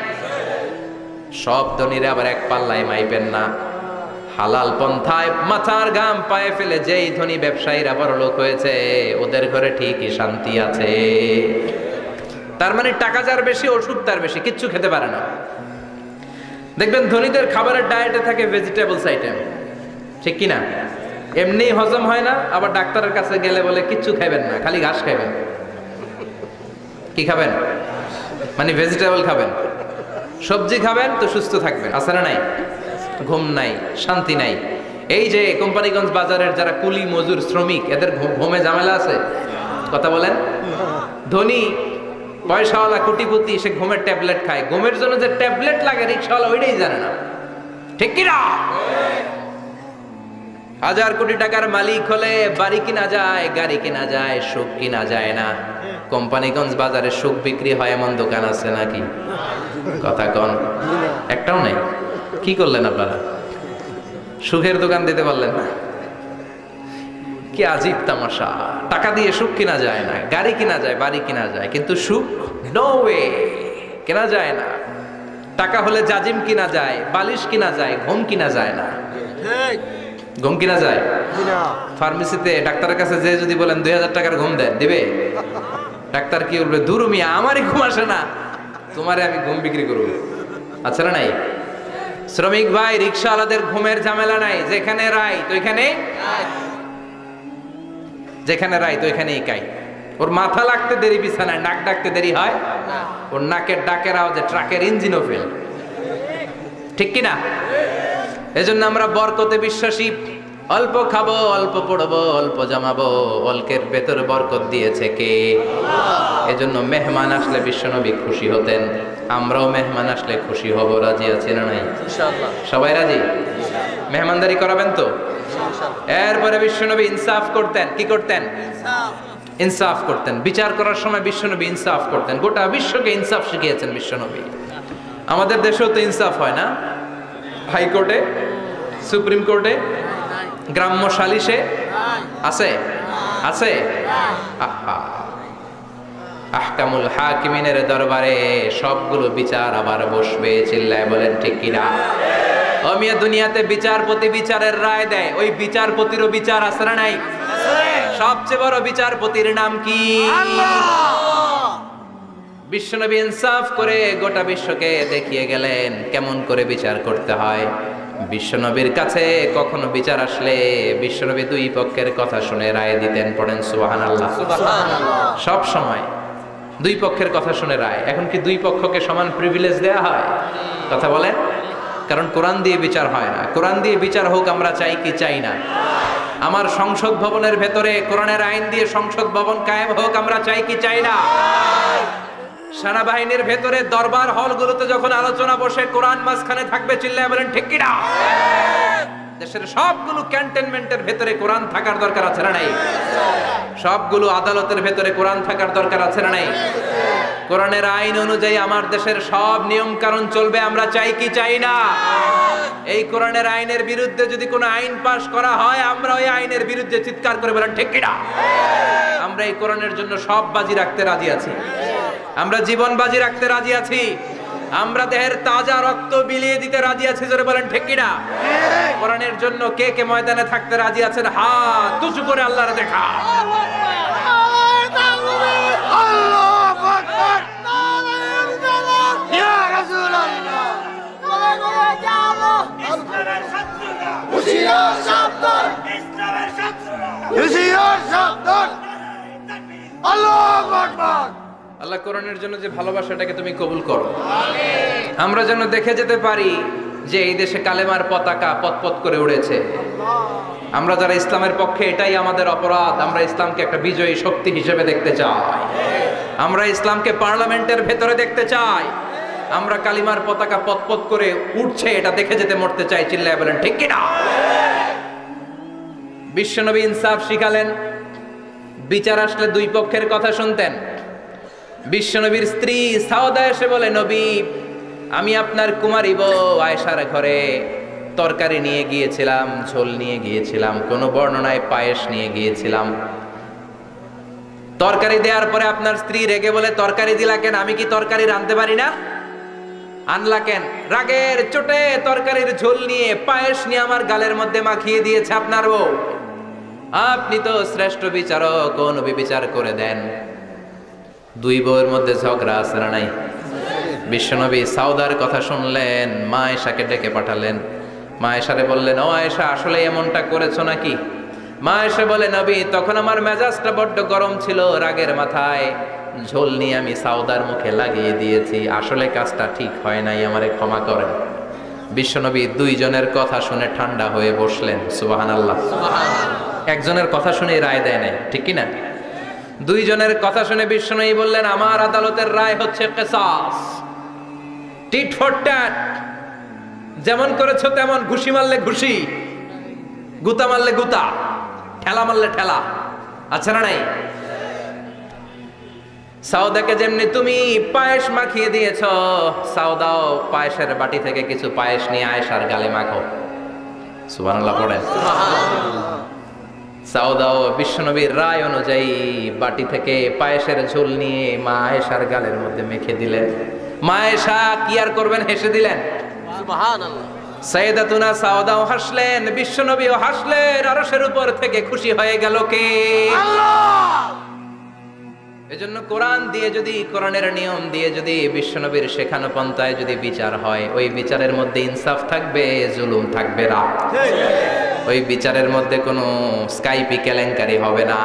সব ধনীরা আবার এক পাল্লায় মাইপেন না। হালাল পন্থায় মাথার ঘাম পায়ে ফেলে যেই ধনী ব্যবসায়ীরা বড় লোক হয়েছে, ওদের ঘরে ঠিকই শান্তি আছে। তার মানে টাকা যার বেশি, ওষুধ তার বেশি, কিচ্ছু খেতে পারে না। দেখবেন ধনীদের খাবারের ডায়েটে থাকে ভেজিটেবলস আইটেম, ঠিক কিনা? এমনি হজম হয় না, আবার ডাক্তারের কাছে গেলে বলে কিচ্ছু খাবেন না, খালি ঘাস খাবেন। কি খাবেন? মানে ভেজিটেবল খাবেন, সবজি খাবেন তো সুস্থ থাকবেন, আছে না নাই? ঘুম নাই, শান্তি নাই। এই যে কোম্পানিগঞ্জ বাজারের যারা কুলি মজুর শ্রমিক, এদের ঘুমে ঝামেলা আছে? কথা বলেন। ধনী পয়সাওয়ালা কোটিপতি, সে ঘুমের ট্যাবলেট খায়। ঘুমের জন্য যে ট্যাবলেট লাগে রিক্সাওয়ালা ওইটাই জানে না, ঠিক কিনা? 1000 কোটি টাকার মালিক হলে বাড়ি কিনা যায়, গাড়ি কিনা যায়, সুখ কিনা যায় না। কোম্পানিগঞ্জ বাজারে সুখ বিক্রি হয় এমন দোকান আছে নাকি? কথা কন, একটাও নেই। কি করলেন আপনারা? সুখের দোকান দিতে পারলেন না? কি আজীব তামাশা। টাকা দিয়ে সুখ কিনা যায় না, গাড়ি কিনা যায়, বাড়ি কিনা যায়, কিন্তু সুখ নো ওয়ে, কেনা যায় না। টাকা হলে জাজিম কিনা যায়, বালিশ কিনা যায়, ঘুম কিনা যায় না। ঘুম কিনা যায়? ফার্মেসিতে ডাক্তারের কাছে যে যদি বলেন 2000 টাকার ঘুম দেন, দিবে? ডাক্তার কি বলবে? দূর মিয়া, আমারই ঘুম আসে না, তোমারে আমি ঘুম বিক্রি করবো, আচ্ছা না নাই? শ্রমিক ভাই, রিক্সাওয়ালাদের ঘুমের ঝামেলা নাই। যেখানে রাই তো ওইখানে, যেখানে রাই তো ওইখানেই কাই। ওর মাথা লাগতে দেরি বিছানায়, নাক ডাকতে দেরি হয়? ওর নাকের ডাকের আওয়াজে ট্রাকের ইঞ্জিনও ফেল, ঠিক কিনা? এজন্য আমরা বরকতে বিশ্বাসী। অল্প খাবো, অল্প পড়বো, অল্প জমাবো, অল্পের ভেতর বরকত দিয়েছে কে? এজন্য মেহমান আসলে বিশ্বনবী খুশি হতেন, আমরাও মেহমান আসলে খুশি হব। রাজি আছি না নাই? সবাই রাজি? মেহমানদারি করাবেন তো? এরপরে বিশ্বনবী ইনসাফ করতেন। কি করতেন? ইনসাফ করতেন। বিচার করার সময় বিশ্বনবী ইনসাফ করতেন। গোটা বিশ্বকে ইনসাফ শিখিয়েছেন বিশ্বনবী। আমাদের দেশেও তো ইনসাফ হয় না? হাইকোর্টে, সুপ্রিম কোর্টে, গ্রাম্য সালিশে আছে? আছে? আহা, আহকামুল হাকিমিনের দরবারে সবগুলো বিচার আবার বসবে। চিল্লায় বলেন ঠিক কিনা? ও মিয়া, দুনিয়াতে বিচারপতি বিচারের রায় দেয়, ওই বিচারপতিরও বিচার আছে না নাই? সবচেয়ে বড় বিচারপতির নাম কি? বিশ্বনবী ইনসাফ করে গোটা বিশ্বকে দেখিয়ে গেলেন কেমন করে বিচার করতে হয়। বিশ্বনবীর কাছে কখনো বিচার আসলে বিশ্বনবী দুই পক্ষের কথা শুনে রায় দিতেন। পড়েন সুবহানাল্লাহ। সব সময় দুই পক্ষের কথা শুনে রায়। এখন কি দুই পক্ষকে সমান প্রিভিলেজ দেয়া হয়? কথা বলেন। কারণ কোরআন দিয়ে বিচার হয় না। কোরআন দিয়ে বিচার হোক আমরা চাই কি চাই না? আমার সংসদ ভবনের ভেতরে কোরআনের আইন দিয়ে সংসদ ভবন কায়েম হোক আমরা চাই কি চাই না? সেনাবাহিনীর ভেতরে দরবার হলগুলোতে যখন আলোচনা বসে কোরআন মাঝখানে থাকবে, চিল্লায় বলেন ঠিক কিনা? দেশের সবগুলো ক্যান্টনমেন্টের ভেতরে কোরআন থাকার দরকার আছে না নাই? সবগুলো আদালতের ভেতরে কোরআন থাকার দরকার আছে না নাই? কোরআনের আইন অনুযায়ী আমার দেশের সব নিয়ম কানুন চলবে আমরা চাই কি চাই না? এই কোরআনের আইনের বিরুদ্ধে যদি কোনো আইন পাশ করা হয় আমরা ওই আইনের বিরুদ্ধে চিৎকার করে বলেন ঠিক কিনা? আমরা এই কোরআনের জন্য সব বাজি রাখতে রাজি আছি। আমরা জীবন বাজি রাখতে রাজি আছি। আমরা দেহের তাজা রক্ত বিলিয়ে দিতে রাজি আছি। জোরে বলেন ঠিক কিনা? কোরআনের জন্য কে কে ময়দানে থাকতে রাজি আছেন? হাত উঁচু করে আল্লাহর দেখা। আল্লাহু আকবার। ইয়া রাসূলুল্লাহ। ইসলামের শত্রুরা হুশিয়ার সাবধান। ইসলামের শত্রুরা হুশিয়ার সাবধান। আল্লাহু আকবার। আল্লাহ কোরআনের জন্য যে ভালোবাসাটাকে তুমি কবুল করো। আমরা যেন দেখে যেতে পারি যে এই দেশে কালেমার পতাকা পতপত করে উড়েছে। আমরা যারা ইসলামের পক্ষে, এটাই আমাদের অপরাধ। আমরা ইসলামকে একটা বিজয়ী শক্তি হিসেবে দেখতে চাই। আমরা ইসলামকে পার্লামেন্টের ভেতরে দেখতে চাই। আমরা কালিমার পতাকা পতপত করে উঠছে এটা দেখে যেতে মরতে চাই। চিল্লায় বলেন ঠিক কিনা? বিশ্বনবী ইনসাফ শিখালেন। বিচার আসলে দুই পক্ষের কথা শুনতেন। বিশ্বনবীর স্ত্রী সাউদা এসে বলে, নবী আমি আপনার কুমারী বউ আয়েশার ঘরে তরকারি নিয়ে গিয়েছিলাম, ঝোল নিয়ে গিয়েছিলাম, কোন বর্ণনায় পায়েস নিয়ে গিয়েছিলাম। তরকারি দেওয়ার পরে আপনার স্ত্রী রেগে বলে, তরকারি দিলা কেন? আমি কি তরকারি রাঁধতে পারি না? আনলা কেন? রাগের চোটে তরকারির ঝোল নিয়ে পায়েস নিয়ে আমার গালের মধ্যে মাখিয়ে দিয়েছে আপনার বউ। আপনি তো শ্রেষ্ঠ বিচারক, কোন বিচার করে দেন। দুই বউয়ের মধ্যে ঝগড়া আছে না নাই? বিশ্বনবী সাউদার কথা শুনলেন, মা আয়েশাকে ডেকে পাঠালেন। মা আয়েশারে বললেন, ও আয়েশা আসলে এমনটা করেছো নাকি? মা আয়েশা বলে, নবী তখন আমার মেজাজটা বড্ড গরম ছিল, রাগের মাথায় ঝোল নিয়ে আমি সাউদার মুখে লাগিয়ে দিয়েছি। আসলে কাজটা ঠিক হয় নাই, আমারে ক্ষমা করেন। বিশ্বনবী দুইজনের কথা শুনে ঠান্ডা হয়ে বসলেন। সুবহানাল্লাহ। একজনের কথা শুনে রায় দেয় নাই, ঠিক কি না? দুইজনের কথা শুনে বিশ্বনবী বললেন, আমার আদালতের রায় হচ্ছে কিসাস, টিট ফর ট্যাট। যেমন করেছো তেমন, ঘুষি মারলে ঘুষি, গুতা মারলে গুতা, ঠেলা মারলে ঠেলা, আছে না নাই? সাউদাকে যেমনি তুমি পায়েস মাখিয়ে দিয়েছ, সাউদাও পায়েসের বাটি থেকে কিছু পায়েস নিয়ে আয়েশার গালে মাখো। সুবহানাল্লাহ পড়েন। সাউদাও বিশ্বনবীর রায় অনুযায়ী বাটি থেকে পায়েসের ঝোল নিয়ে মা আয়েশার গালের মধ্যে মেখে দিলেন। মা আয়েশা কি আর করবেন, হেসে দিলেন। সুবহানাল্লাহ। সাইয়েদাতুনা সাউদাও হাসলেন, বিশ্বনবীও হাসলেন। আরশের উপর থেকে খুশি হয়ে গেল কে? আল্লাহ। এজন্য কোরআন দিয়ে যদি, কোরআনের নিয়ম দিয়ে যদি, বিশ্বনবীর শেখানো পন্থায় যদি বিচার হয়, ওই বিচারের মধ্যে ইনসাফ থাকবে, জুলুম থাকবে না। ওই বিচারের মধ্যে কোনো স্কাইপি কেলেঙ্কারি হবে না।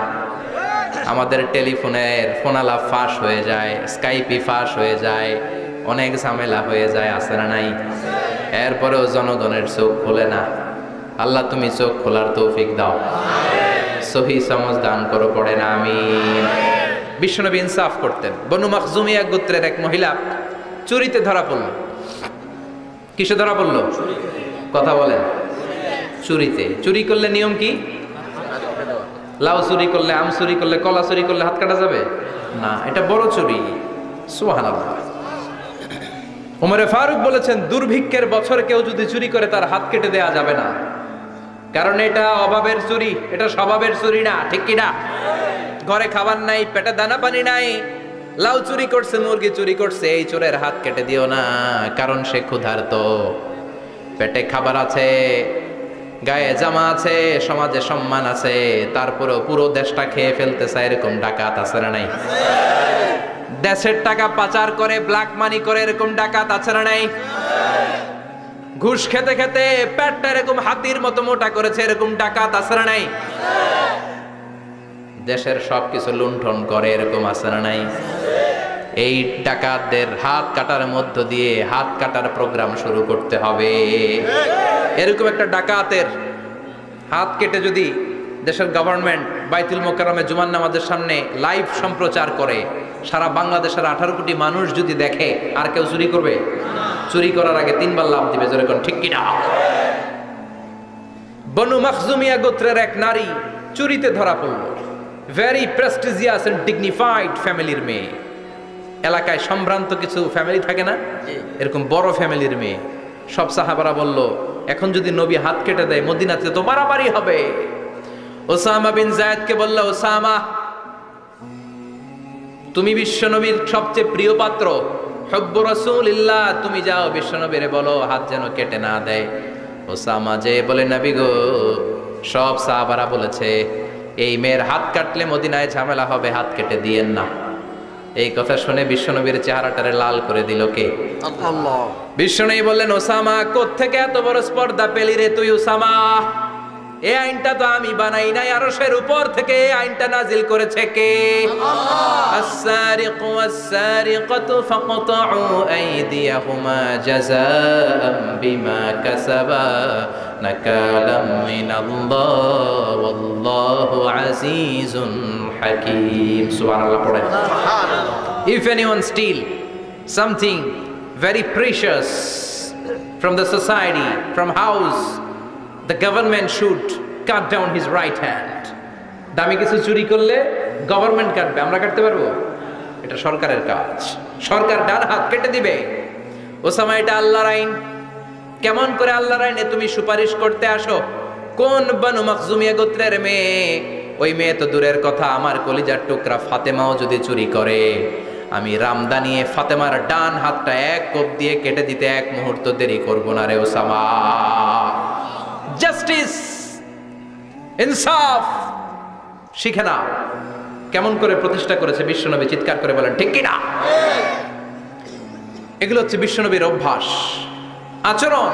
আমাদের টেলিফোনের ফোনালাপ ফাঁস হয়ে যায়, স্কাইপি ফাঁস হয়ে যায়, অনেক ঝামেলা হয়ে যায়, আছে না নাই? এরপরেও জনগণের চোখ খোলে না। আল্লাহ তুমি চোখ খোলার তৌফিক দাও, সহি সমঝ দান করো। পড়ে না আমিন। বিশ্বনবী ইনসাফ করতেন। বনু মাখজুমিয়া গোত্রের এক মহিলা চুরিতে ধরা পড়ল। কিসে ধরা পড়ল? কথা বলেন। চুরিতে। চুরি করলে নিয়ম কি? লাউ চুরি করলে, আম চুরি করলে, কলা চুরি করলে হাত কাটা যাবে না, এটা বড় চুরি। সুবহানাল্লাহ। ওমরে ফারুক বলেছেন, দুর্ভিক্ষের বছর কেউ যদি চুরি করে তার হাত কেটে দেয়া যাবে না, কারণ এটা অভাবের চুরি, এটা স্বভাবের চুরি না, ঠিক কিনা? ঘরে খাবার নাই, পেটে দানা পানি নাই, লাউ চুরি করছে, মুরগি চুরি করছে, এই চোরের হাত কেটে দিও না, কারণ সে ক্ষুধার্ত, পেটে খাবার আছে, গায়ে জামা আছে, সমাজে সম্মান আছে, তারপরেও পুরো দেশটা খেয়ে ফেলতে চায়, এরকম ডাকাত আছে না নাই? দেশের টাকা পাচার করে, ব্ল্যাক মানি করে, এরকম ডাকাত আছে না নাই? ঘুষ খেতে খেতে পেটটা এরকম হাতির মতো মোটা করেছে, এরকম ডাকাত আছে না নাই? দেশের সবকিছু লুণ্ঠন করে, এরকম আছে না নাই? এই ডাকাতদের হাত কাটার মধ্য দিয়ে হাত কাটার প্রোগ্রাম শুরু করতে হবে। এরকম একটা ডাকাতের হাত কেটে যদি দেশের গভর্নমেন্ট বাইতুল মোকাররমে জুমার নামাজের সামনে লাইভ সম্প্রচার করে, সারা বাংলাদেশের 18 কোটি মানুষ যদি দেখে, আর কেউ চুরি করবে? চুরি করার আগে 3 বার লাফ দিবে, যেরকম ঠিক কিনা? বনু মাখজুমিয়া গোত্রের এক নারী চুরিতে ধরা পড়ল। ভেরি প্রেস্টিজিয়াস এন্ড ডিগনিফাইড ফ্যামিলির মেয়ে। এলাকায় সম্ভ্রান্ত কিছু ফ্যামিলি থাকে না, এরকম বড় ফ্যামিলির মেয়ে। সব সাহাবারা বলল, এখন যদি নবী হাত কেটে দেয় মদিনাতে তো মারামারি হবে। ওসামা বিন যায়েদকে বলল, ওসামা তুমি বিশ্বনবীর সবচেয়ে প্রিয় পাত্র, হুব্বু রাসূলিল্লাহ, তুমি যাও বিশ্বনবীরে বলো হাত যেন কেটে না দেয়। ওসামা যে বলে, নবী গো, সব সাহাবারা বলেছে এই মেয়ের হাত কাটলে মদিনায় ঝামেলা হবে, হাত কেটে দিয়েন না। এই কথা শুনে বিশ্বনবীর চেহারাটারে লাল করে দিল কে? আল্লাহ। বিশ্বনবী বললেন, ওসামা কোত্থেকে এত বড় স্পর্ধা পেলি রে তুই ওসামা? এই আইনটা তো আমি বানাই নাই, আরশের উপর থেকে এই আইনটা নাজিল করেছে কে? আস-সারিকু ওয়াস-সারিকাতু ফাকতাউ আইদিয়াহুমা জাযাআম বিমা কাসাবা নাকালাম মিনাল্লাহ ওয়াল্লাহু আজিজুন হাকীম। সুবহানাল্লাহ পড়েন। If anyone steal something very precious from the society, from house, the government should cut down his right hand. দামি কিছু চুরি করলে গভর্নমেন্ট কাটবে, আমরা কাটতে পারবো? এটা সরকারের কাজ, সরকার ডান হাত কেটে দিবে। ওসামা, এটা আল্লাহর আইন। কেমন করে আল্লাহর আইনে তুমি সুপারিশ করতে আসো? কোন বনু মাখজুমিয়া গোত্রের মেয়ে? ওই মেয়ে তো দূরের কথা, আমার কলিজার টুকরা ফাতেমাও যদি চুরি করে, আমি রামদা নিয়ে ফাতেমার ডান হাতটা এক কোপ দিয়ে কেটে দিতে এক মুহূর্ত দেরি করব না রে ওসামা। জাস্টিস, ইনসাফ শিখে নাও। কেমন করে প্রতিষ্ঠা করেছে বিশ্বনবী, চিৎকার করে বলেন ঠিক কিনা? এগুলো হচ্ছে বিশ্বনবীর অভ্যাস, আচরণ।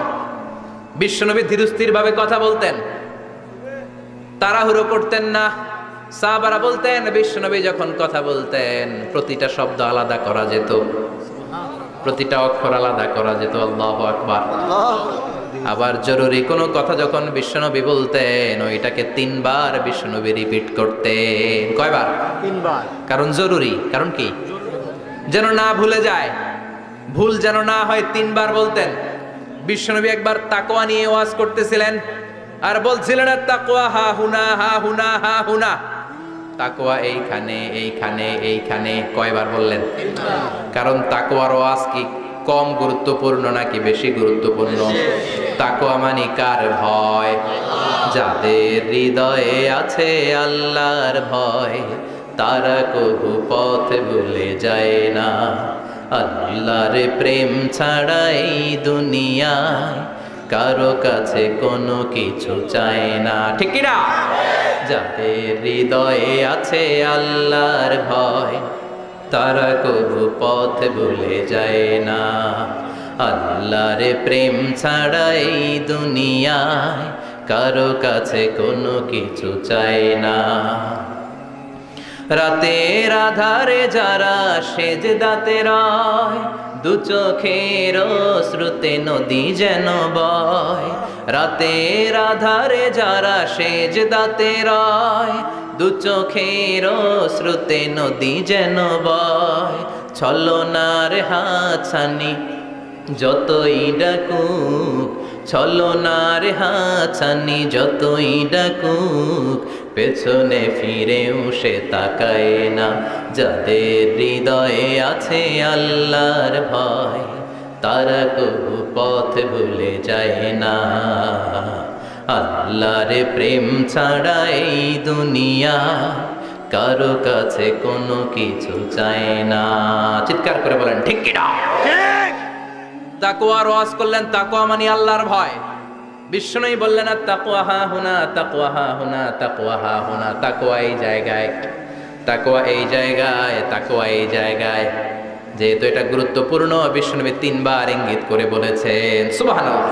বিশ্বনবী ধীরস্থির ভাবে কথা বলতেন, তাড়াহুড়ো করতেন না। সাহাবারা বলতেন, বিশ্বনবী যখন কথা বলতেন প্রতিটা শব্দ আলাদা করা যেত, প্রতিটা অক্ষর আলাদা করা যেত। আল্লাহু আকবার। আবার জরুরি কোনো কথা যখন বিশ্বনবী বলতেন, ওইটাকে 3 বার বিশ্বনবী রিপিট করতেন। কয়বার? 3 বার। কারণ জরুরি। কারণ কি? যেন না ভুলে যায়, ভুল যেন না হয়, 3 বার বলতেন। বিশ্বনবী একবার তাকওয়া নিয়ে ওয়াজ করতেছিলেন আর বলছিলেন, তাকওয়া হা হুনা হা হুনা হা হুনা। তাকওয়া এইখানে এইখানে এইখানে। কয়বার বললেন? কারণ তাকওয়ার ওয়াজ কি কম গুরুত্বপূর্ণ নাকি বেশি গুরুত্বপূর্ণ? তাকওয়া মানে কার ভয়? যাদের হৃদয়ে আছে আল্লাহর ভয়, তারা কবু পথ ভুলে যায় না। আল্লাহর প্রেম ছাড়া এই দুনিয়ায় কারো কাছে কোনো কিছু চায় না, ঠিক কি না? যাদের হৃদয়ে আছে আল্লাহর ভয়, তারা কবু পথ ভুলে যায় না। আল্লাহর প্রেম ছাড়া এই দুনিয়ায় কারো কাছে কোনো কিছু চায় না। রাতের আধারে যারা সেজদাতে রয়, দু চোখের শ্রুতে নদী যেন বয়। রাতের আধারে যারা সেজদাতে রয়, দু চোখের শ্রুতে নদী যেন বয়। ছলনার হাতছানি যতই ডাকুক, ছলনার হাতছানি যতই ডাকুক, পেছনে ফিরেও সে তাকায় না। যাদের হৃদয়ে আছে আল্লাহর ভয়, তারা কবু পথ ভুলে যায় না। আল্লাহর প্রেম ছাড়া এই দুনিয়া কারো কাছে কোনো কিছু চায় না। চিৎকার করে বলেন ঠিক কি না? ঠিক। তাকওয়ার ওয়াজ করলেন। তাকওয়া মানে আল্লাহর ভয়। বিশ্বনবী বললেন আর তাকওয়া হা হুনা, তাকওয়া হা হুনা, তাকওয়া হা হুনা, তাকওয়া এই জায়গায়, তাকওয়া এই জায়গায়, তাকওয়া এই জায়গায়। যেহেতু এটা গুরুত্বপূর্ণ, বিশ্বনবী 3 বার ইঙ্গিত করে বলেছেন। সুবহানাল্লাহ।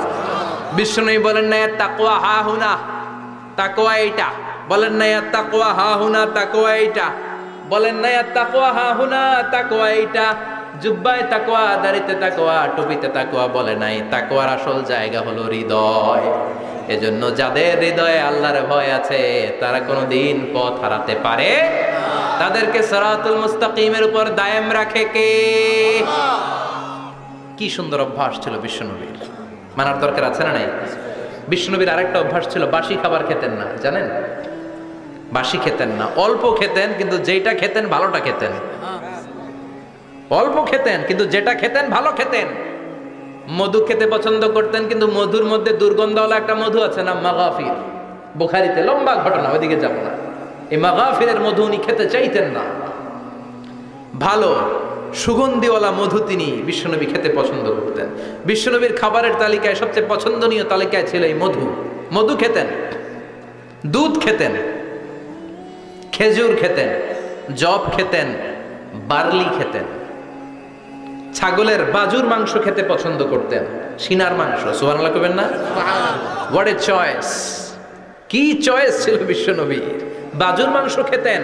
বিশ্বনবী বলেন না তাকওয়া হা হুনা, তাকওয়া এইটা। বলেন না তাকওয়া হা হুনা, তাকওয়া এইটা। বলেন না তাকওয়া হা হুনা, তাকওয়া এইটা। জুব্বায় তাকওয়া, দাড়িতে তাকওয়া, টুপিতে তাকওয়া বলে নাই। তাকওয়ার আসল জায়গা হলো হৃদয়। এজন্য যাদের হৃদয়ে আল্লাহর ভয় আছে তারা কোনোদিন পথ হারাতে পারে না। তাদেরকে সিরাতুল মুস্তাকিমের উপর দায়েম রাখে কে? কি সুন্দর অভ্যাস ছিল বিশ্বনবীর, মানার দরকার আছে না নাই? বিশ্বনবীর আরেকটা অভ্যাস ছিল, বাসি খাবার খেতেন না, জানেন? বাসি খেতেন না, অল্প খেতেন, কিন্তু যেটা খেতেন ভালোটা খেতেন। অল্প খেতেন কিন্তু যেটা খেতেন ভালো খেতেন। মধু খেতে পছন্দ করতেন, কিন্তু মধুর মধ্যে দুর্গন্ধওয়ালা একটা মধু আছে না, মাগাফির। বুখারীতে লম্বা ঘটনা, ওইদিকে যাব না। এই মাগাফিরের মধু উনি খেতে চাইতেন না। ভালো সুগন্ধিওয়ালা মধু তিনি বিশ্বনবী খেতে পছন্দ করতেন। বিশ্বনবীর খাবারের তালিকায় সবচেয়ে পছন্দনীয় তালিকায় ছিল এই মধু। মধু খেতেন, দুধ খেতেন, খেজুর খেতেন, জব খেতেন, বার্লি খেতেন, ছাগলের বাজুর মাংস খেতে পছন্দ করতেন, সিনার মাংস। সুবহানাল্লাহ কইবেন না? What a choice! কি চয়েস ছিল বিশ্বনবীর! বাজুর মাংস খেতেন।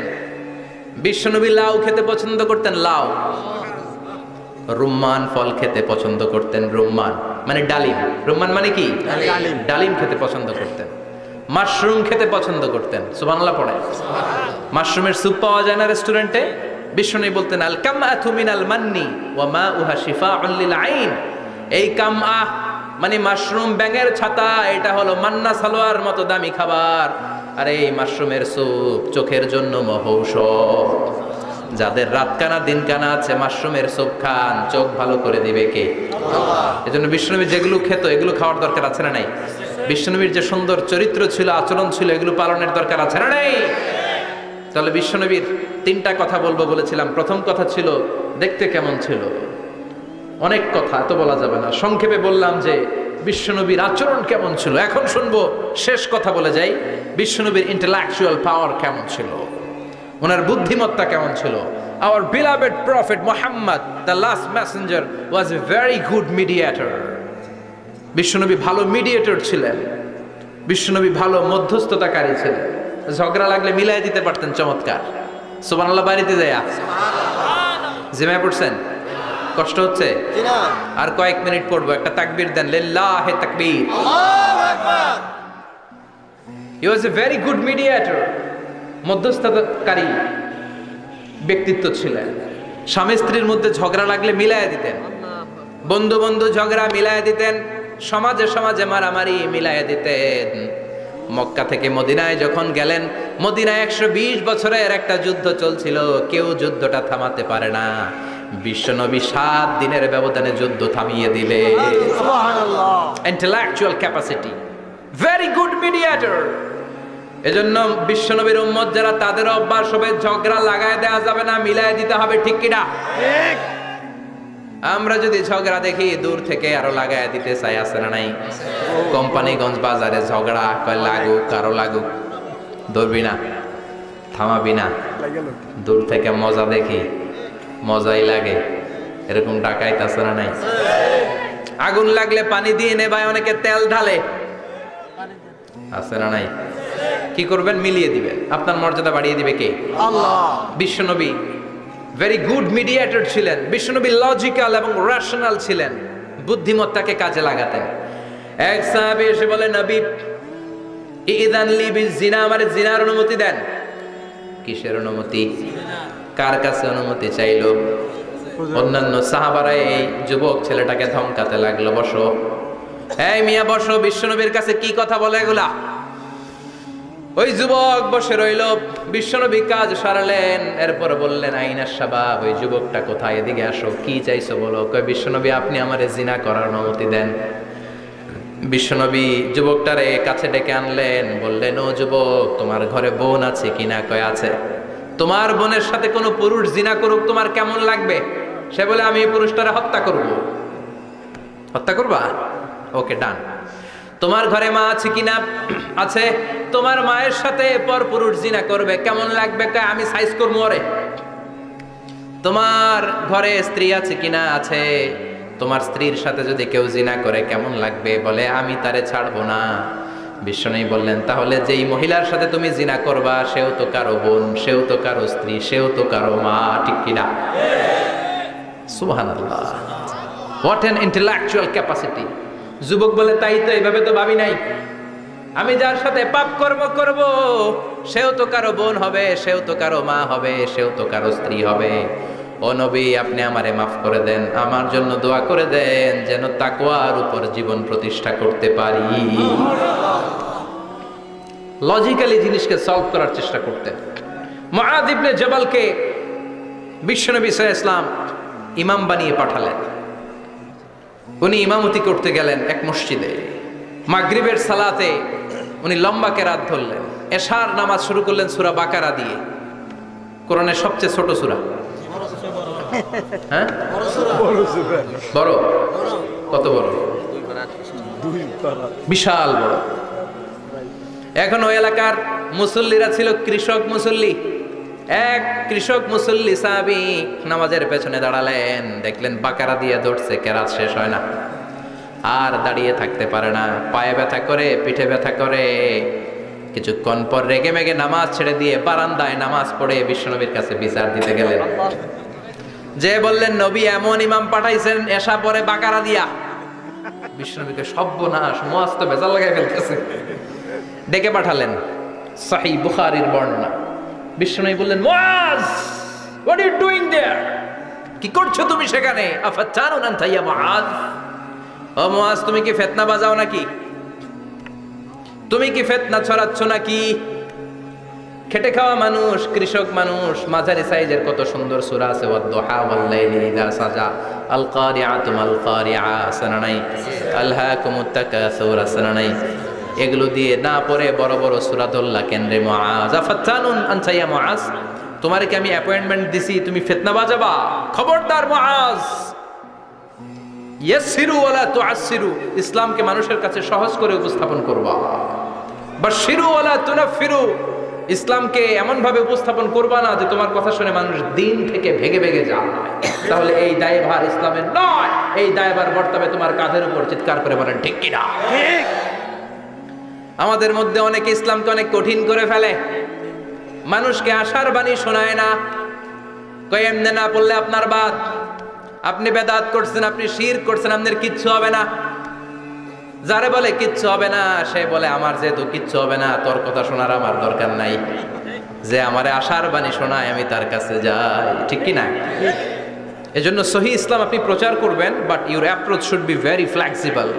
বিশ্বনবী লাউ খেতে পছন্দ করতেন, লাউ। রুম্মান ফল খেতে পছন্দ করতেন, রুম্মান মানে ডালিম। রুম্মান মানে কি? ডালিম খেতে পছন্দ করতেন। মাশরুম খেতে পছন্দ করতেন। সুবহানাল্লাহ পড়ে। মাশরুমের স্যুপ পাওয়া যায় না রেস্টুরেন্টে? বিশ্বনবী বলতেন আল কামআতু মিনাল মান্নি ওয়া মাউহা শিফাউন লিল আইন। এই কামআ মানে মাশরুম, ব্যাঙের ছাতা, এটা হলো মান্না সালোয়ার মতো দামি খাবার। আর এই মাশরুমের স্যুপ চোখের জন্য মহৌষধ। যাদের রাত কানা দিন কানা আছে, মাশরুমের স্যুপ খান, চোখ ভালো করে দিবে কে? আল্লাহ। এজন্য বিশ্বনবী যেগুলো খেত এগুলো খাওয়ার দরকার আছে না নাই? বিশ্বনবীর যে সুন্দর চরিত্র ছিল, আচরণ ছিল, এগুলো পালনের দরকার আছে না নাই? তাহলে বিশ্বনবীর 3টা কথা বলবো বলেছিলাম। প্রথম কথা ছিল দেখতে কেমন ছিল। অনেক কথা এত বলা যাবে না, সংক্ষেপে বললাম যে বিশ্বনবীর আচরণ কেমন ছিল। এখন শুনবো, শেষ কথা বলে যাই, বিশ্বনবীর ইন্টেলেকচুয়াল পাওয়ার কেমন ছিল, ওনার বুদ্ধিমত্তা কেমন ছিল। Our beloved prophet Muhammad, the last messenger, was a very good mediator. বিশ্বনবী ভালো মিডিয়েটর ছিলেন। বিশ্বনবী ভালো মধ্যস্থতাকারী ছিলেন। ঝগড়া লাগলে মিলাই দিতে পারতেন, চমৎকার। সুবহানাল্লাহ। বাড়িতে যায় জিমায় পড়ছেন? কষ্ট হচ্ছে? আর কয়েক মিনিট পড়বো, একটা তাকবীর দেন, লিল্লাহি তাকবীর। আল্লাহু আকবার। He was a very good mediator. মধ্যস্থতাকারী ব্যক্তিত্ব ছিলেন। স্বামী স্ত্রীর মধ্যে ঝগড়া লাগলে মিলাইয়া দিতেন, বন্ধু বন্ধু ঝগড়া মিলাইয়া দিতেন, সমাজে সমাজে মারামারি মিলাইয়া দিতেন। মক্কা থেকে মদিনায় যখন গেলেন, মদিনায় 120 বছরের একটা যুদ্ধ চলছিল, কেউ যুদ্ধটা থামাতে পারে না। বিশ্বনবী 7 দিনের ব্যবধানে যুদ্ধ থামিয়ে দিলে। সুবহানাল্লাহ। Intellectual capacity, very good mediator. এজন্য বিশ্বনবীর উম্মত যারা, তাদের অভ্যাস হবে ঝগড়া লাগায় দেওয়া যাবে না, মিলায় দিতে হবে। ঠিক কিনা? ঠিক। আমরা যদি ঝগড়া দেখি দূর থেকে আরো লাগায় দিতে চাই, আছে না নাই? কোম্পানিগঞ্জ বাজারে ঝগড়া, কয় লাগুক, কারো লাগুক, ধরবি না, থামাবি না। দূর থেকে মজা দেখি, মজাই লাগে, এরকম ডাকাইত আছে না নাই? আগুন লাগলে পানি দিয়ে নেবায়, অনেকে তেল ঢালে, আছে না নাই? কি করবেন? মিলিয়ে দিবেন। আপনার মর্যাদা বাড়িয়ে দিবে কে? আল্লাহ। বিশ্বনবী ভেরি গুড মিডিয়েটর ছিলেন। বিশ্বনবী লজিক্যাল এবং রেশনাল ছিলেন, বুদ্ধিমত্তাকে কাজে লাগাতেন। এক সাহাবী এসে বলে, নবী ইযান লি বিজিনা, আমারে জিনার অনুমতি দেন। কিসের অনুমতি? কার কাছে অনুমতি চাইলো? অন্যান্য সাহাবারা এই যুবক ছেলেটাকে ধমকাতে লাগলো, বসো, এই মিয়া বসো, বিশ্বনবীর কাছে কি কথা বলে এগুলা? ওই যুবক বসে রইল। বিশ্বনবী কাজ সারালেন, এরপর বললেন, আইনাস শাবাব, ওই যুবকটা কোথায়, এদিকে আসো, কি চাইছো বলো। কয়, বিশ্বনবী আপনি আমারে জিনা করার অনুমতি দেন। বিশ্বনবী যুবকটারে কাছে ডেকে আনলেন, বললেন, ও যুবক, তোমার ঘরে বোন আছে কিনা? কয় আছে। তোমার বোনের সাথে কোনো পুরুষ জিনা করুক, তোমার কেমন লাগবে? সে বলে, আমি এই পুরুষটারে হত্যা করব। হত্যা করবা? ওকে, ডান। তোমার ঘরে মা আছে কিনা? আছে। তোমার মায়ের সাথে পরপুরুষ জিনা করবে, কেমন লাগবে? কয় আমি সাইজ করবো ওরে। তোমার ঘরে স্ত্রী আছে কিনা? আছে। তোমার স্ত্রীর সাথে যদি কেউ জিনা করে কেমন লাগবে? বলে আমি তারে ছাড়বো না। বিশ্বনবী বললেন, তাহলে যেই মহিলার সাথে তুমি জিনা করবা সেও তো কারো বোন, সেও তো কারো স্ত্রী, সেও তো কারো মা, ঠিক কিনা? সুবহানাল্লাহ, হোয়াট অ্যান ইন্টেলেকচুয়াল ক্যাপাসিটি। যুবক বলে, তাই তো, এইভাবে তো ভাবি নাই। আমি যার সাথে পাপ কর্ম করব সেও তো কারো বোন হবে, সেও তো কারো মা হবে, সেও তো কারো স্ত্রী হবে। ও নবী, আপনি আমারে মাফ করে দেন, আমার জন্য দোয়া করে দেন যেন তাকওয়ার উপর জীবন প্রতিষ্ঠা করতে পারি। লজিক্যালি জিনিসকে সলভ করার চেষ্টা করতেন। মুআয ইবনে জাবালকে বিশ্বনবী সাল্লাল্লাহু আলাইহি ওয়াসাল্লাম ইমাম বানিয়ে পাঠালেন। উনি ইমামতি করতে গেলেন এক মসজিদে। মাগরিবের সালাতে উনি লম্বা কেরাত ধরলেন। এশার নামাজ শুরু করলেন সূরা বাকারা দিয়ে, কোরআনের সবচেয়ে ছোট সূরা। হ্যাঁ, বড়? কত বড়? বিশাল বড়। এখন ওই এলাকার মুসল্লিরা ছিল কৃষক মুসল্লি। এক কৃষক মুসল্লি সাহাবী নামাজের পেছনে দাঁড়ালেন, দেখলেন বাকারা দিয়ে ধরছে, কেরাত শেষ হয় না, আর দাঁড়িয়ে থাকতে পারে না, পায়ে ব্যথা করে, পিঠে ব্যথা করে। কিছুক্ষণ পর রেগে মেগে নামাজ ছেড়ে দিয়ে বারান্দায় নামাজ পড়ে বিশ্বনবীর কাছে বিচার দিতে গেলেন। যে বললেন, নবী এমন ইমাম পাঠাইছেন এশা পরে বাকারা দিয়া। বিশ্বনবীকে সর্বনাশ, মুআয তো ভেজাল লাগাই ফেলতেছে। ডেকে পাঠালেন, সহিহ বুখারীর বর্ণনা। বিশ্বনবী বললেন, মুআয, হোয়াট আর ইউ ডুইং দেয়ার? কি করছো তুমি সেখানে? আফাতানুন আনতা ইয়া মুআয? ও মুআয, তুমি কি ফিতনা বাজাও নাকি? তুমি কি ফিতনা ছড়াচ্ছ নাকি? খেটে খাওয়া মানুষ, কৃষক মানুষ, মাঝারি সাইজের কত সুন্দর সূরা আছে, ওয়াদ-দুহা ওয়াল-লাইলি ইযা সাজা, আল কারিআতু মাল কারিআ, সানানাই, আলহাকুমুত তাকাসুর, সানানাই। এগুলো দিয়ে না পড়ে বড় বড় সূরা ধরলা কেন রে মুআয? আফাতানুন আনতা ইয়া মুআয, তোমারে কি আমি অ্যাপয়েন্টমেন্ট দিছি তুমি ফিতনা বাজাবা? খবরদার মুআয, ইয়াসসিরু ওয়ালা তুআসসিরু, ইসলামকে মানুষের কাছে সহজ করে উপস্থাপন করবা। বাশশিরু ওয়ালা তুনাফফিরু, ইসলামকে এমন ভাবে উপস্থাপন করবা না যে তোমার কথা শুনে মানুষ দিন থেকে ভেগে ভেগে যায়। তাহলে এই দায়ভার ইসলামের নয়, এই দায়ভার বর্তাবে তোমার কাঁধের উপর। চিৎকার করে বলেন ঠিক কিনা? ঠিক। আমাদের মধ্যে অনেকে ইসলামকে অনেক কঠিন করে ফেলে, মানুষকে আশার বাণী শোনায় না, কয় এমনে না পড়লে আপনার বাদ, আপনি বেদাত করছেন, আপনি শিরক করছেন, আপনার কিচ্ছু হবে না। যারে বলে কিচ্ছু হবে না, সে বলে আমার যেহেতু কিচ্ছু হবে না, তোর কথা শোনার আমার দরকার নাই। যে আমারে আশার বাণী শোনায় আমি তার কাছে যাই, ঠিক কি না? এজন্য সহিহ ইসলাম আপনি প্রচার করবেন, but your approach should be very flexible.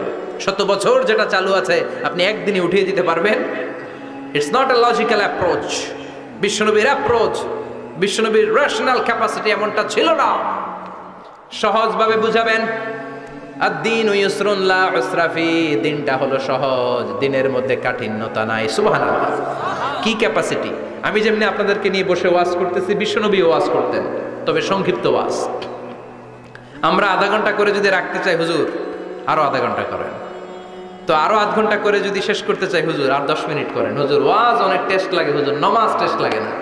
100 বছর যেটা চালু আছে আপনি একদিনে উঠিয়ে দিতে পারবেন? It's not a logical approach. বিশ্বনবীর অ্যাপ্রোচ, বিশ্বনবীর রেশনাল ক্যাপাসিটি এমনটা ছিল না। সহজভাবে বুঝাবেন। আদ-দীনু ইউসরুন লা উসরা ফি, দিনটা হলো সহজ, দিনের মধ্যে কাঠিন্যতা নাই। সুবহানাল্লাহ, কি ক্যাপাসিটি! আমি যেমনি আপনাদেরকে নিয়ে বসে ওয়াজ করতেছি, বিশ্বনবী ওয়াজ করতেন, তবে সংক্ষিপ্ত ওয়াজ। আমরা আধা ঘন্টা করে যদি রাখতে চাই, হুজুর আরো আধা ঘন্টা করেন। তো আরো আধ ঘন্টা করে যদি শেষ করতে চাই, হুজুর আর 10 মিনিট করেন। হুজুর ওয়াজ অনেক টেস্ট লাগে, হুজুর নামাজ টেস্ট লাগে না।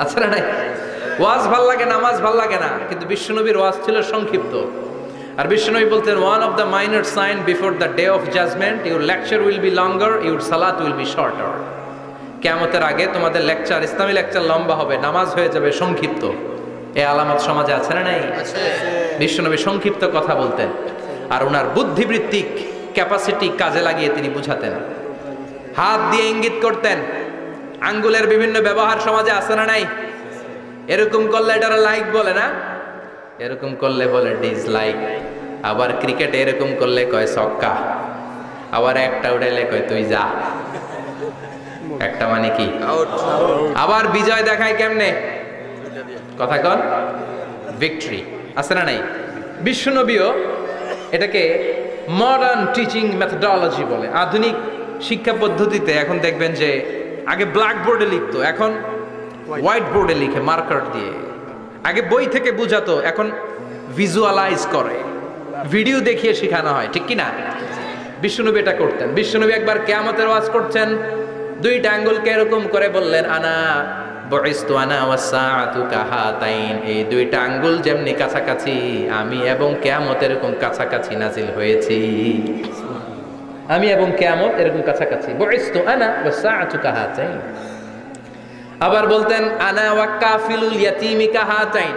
আচ্ছা না নাই? ওয়াজ ভাল লাগে, নামাজ ভাল লাগে না, কিন্তু বিশ্বনবীর ওয়াজ ছিল সংক্ষিপ্ত। আর বিশ্বনবী বলতেন, one of the minor sign before the day of judgement, your lecture will be longer, your সালাত উইল বি শর্টার। কিয়ামতের আগে তোমাদের লেকচার, ইসলামী লেকচার লম্বা হবে, নামাজ হয়ে যাবে সংক্ষিপ্ত। এই আলামত সমাজে আছে না নাই? বিশ্বনবী সংক্ষিপ্ত কথা বলতেন, আর ওনার বুদ্ধিবৃত্তিক ক্যাপাসিটি কাজে লাগিয়ে তিনি বুঝাতেন। হাত দিয়ে ইঙ্গিত করতেন, আঙ্গুলের বিভিন্ন ব্যবহার সমাজে আছে না নাই? এরকম করলে এটারা লাইক বলে না, এরকম করলে বলে ডিসলাইক। আবার ক্রিকেটে এরকম করলে কয় ছক্কা, আবার একটা উড়াইলে কয় তুই যা, একটা মানে কি আউট। আবার বিজয় দেখায় কেমনে? কথা কন, ভিক্টরি। আছে না নাই? বিশ্বনবীও এটাকে মডার্ন টিচিং মেথডোলজি বলে। আধুনিক শিক্ষা পদ্ধতিতে এখন দেখবেন যে আগে ব্ল্যাক বোর্ডে লিখতো, এখন হোয়াইট বোর্ডে লিখে মার্কার দিয়ে। আগে বই থেকে বুঝাতো, এখন ভিজুয়ালাইজ করে, ভিডিও দেখিয়ে শেখানো হয়, ঠিক কি না? বিশ্বনবী এটা করতেন। বিশ্বনবী একবার কিয়ামতের ওয়াজ করছেন, দুইটা আঙ্গুলকে এরকম করে বললেন, আনা বুইসতু আনা ওয়াস সাআতু কাহাতাইন, এই দুইটা আঙ্গুল যেমনি কাছাকাছি, আমি এবং কিয়ামত এরকম কাছাকাছি নাজিল হয়েছি। আমি এবং কিয়ামত এরকম কাছাকাছি। বুইসতু আনা ওয়াস সাআতু কাহাতাইন। আবার বলতেন, আনা ওয়া কাফিলুল ইয়াতীমি কাহাতাইন,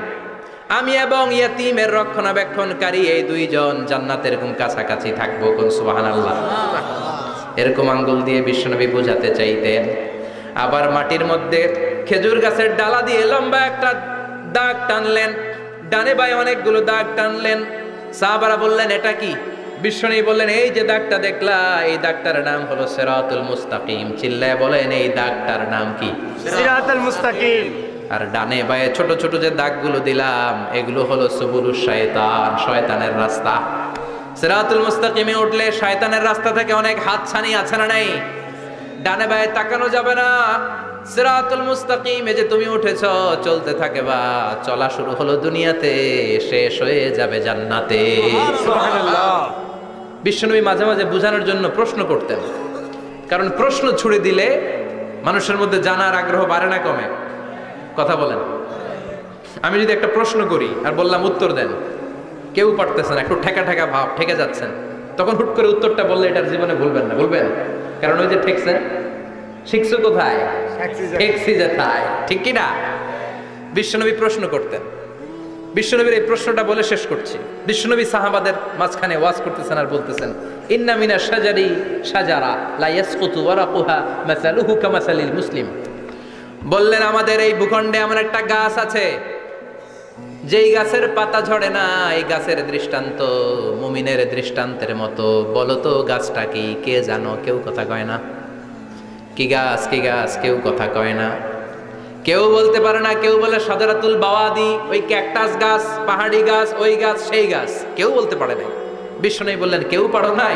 আমি এবং ইয়াতীমের রক্ষণাবেক্ষণকারী এই দুইজন জান্নাতের এরকম কাছাকাছি থাকবো। কোন সুবহানাল্লাহ। এরকম আঙ্গুল দিয়ে বিশ্বনবী বোঝাতে চাইতেন। আবার মাটির মধ্যে খেজুর গাছের ডালা দিয়ে লম্বা একটা দাগ টানলেন, ডানে বায়ে অনেকগুলো দাগ টানলেন। সাহাবারা বললেন, এটা কি? বিশ্বনবী বললেন, এই যে দাগটা দেখলা, এই দাগটার নাম হলো সিরাতুল মুস্তাকিম। চিল্লায় বলেন, এই দাগটার নাম কি? সিরাতুল মুস্তাকিম। আর ডানে বায়ে ছোট ছোট যে দাগগুলো দিলাম, এগুলো হলো সুবুলুশ শয়তান, শয়তানের রাস্তা। সিরাতুল মুস্তাকিমে উঠলে শয়তানের রাস্তা থেকে অনেক হাতছানি আছে না নাই? ডানে বায়ে তাকানো যাবে না। সিরাতুল মুস্তাকিমে যে তুমি উঠেছো, চলতে থাকে বা চলা শুরু হলো দুনিয়াতে, শেষ হয়ে যাবে জান্নাতে। সুবহানাল্লাহ। বিশ্বনবী মাঝে মাঝে বোঝানোর জন্য প্রশ্ন করতেন, কারণ প্রশ্ন ছুড়ে দিলে মানুষের মধ্যে জানার আগ্রহ বাড়ে না কমে? কথা বলেন। আমি যদি একটা প্রশ্ন করি আর বললাম উত্তর দেন, কেউ পারতেছেন, একটু ঠেকা ঠেকা ভাব, ঠেকে যাচ্ছেন, তখন হুট করে উত্তরটা বললে এটার জীবনে ভুলবেন না, বলবেন? কারণ ওই যে ঠেকছেন, শিখছো কোথায়? ঠেকছি যেথায়, ঠিক কি না? বিশ্বনবী প্রশ্ন করতেন। বিশ্বনবীর এই প্রশ্নটা বলে শেষ করছি। বিশ্বনবী সাহাবাদের মাঝখানে ওয়াজ করতেছেন আর বলতেছেন, ইন্না মিনাশ শাজারি শাজারা লা ইয়াসকুতু ওয়ারাকুহা মাসালুহু কামাসালিল মুসলিম। বললেন, আমাদের এই ভূখণ্ডে এমন একটা গাছ আছে, যেই গাছের পাতা ঝরে না, এই গাছের দৃষ্টান্ত মুমিনের দৃষ্টান্তের মতো। বলো তো গাছটা কি? কে জানো? কেউ কথা কয় না। কি গাছ? কি গাছ? কেউ কথা কয় না, কেউ বলতে পারে না। কেউ বলে শাজারাতুল বাওয়াদি, ওই ক্যাকটাস গাছ, পাহাড়ি গাছ, ওই গাছ, সেই গাছ, কেউ বলতে পারে নাই। বিশ্বনবী বললেন, কেউ পারো নাই?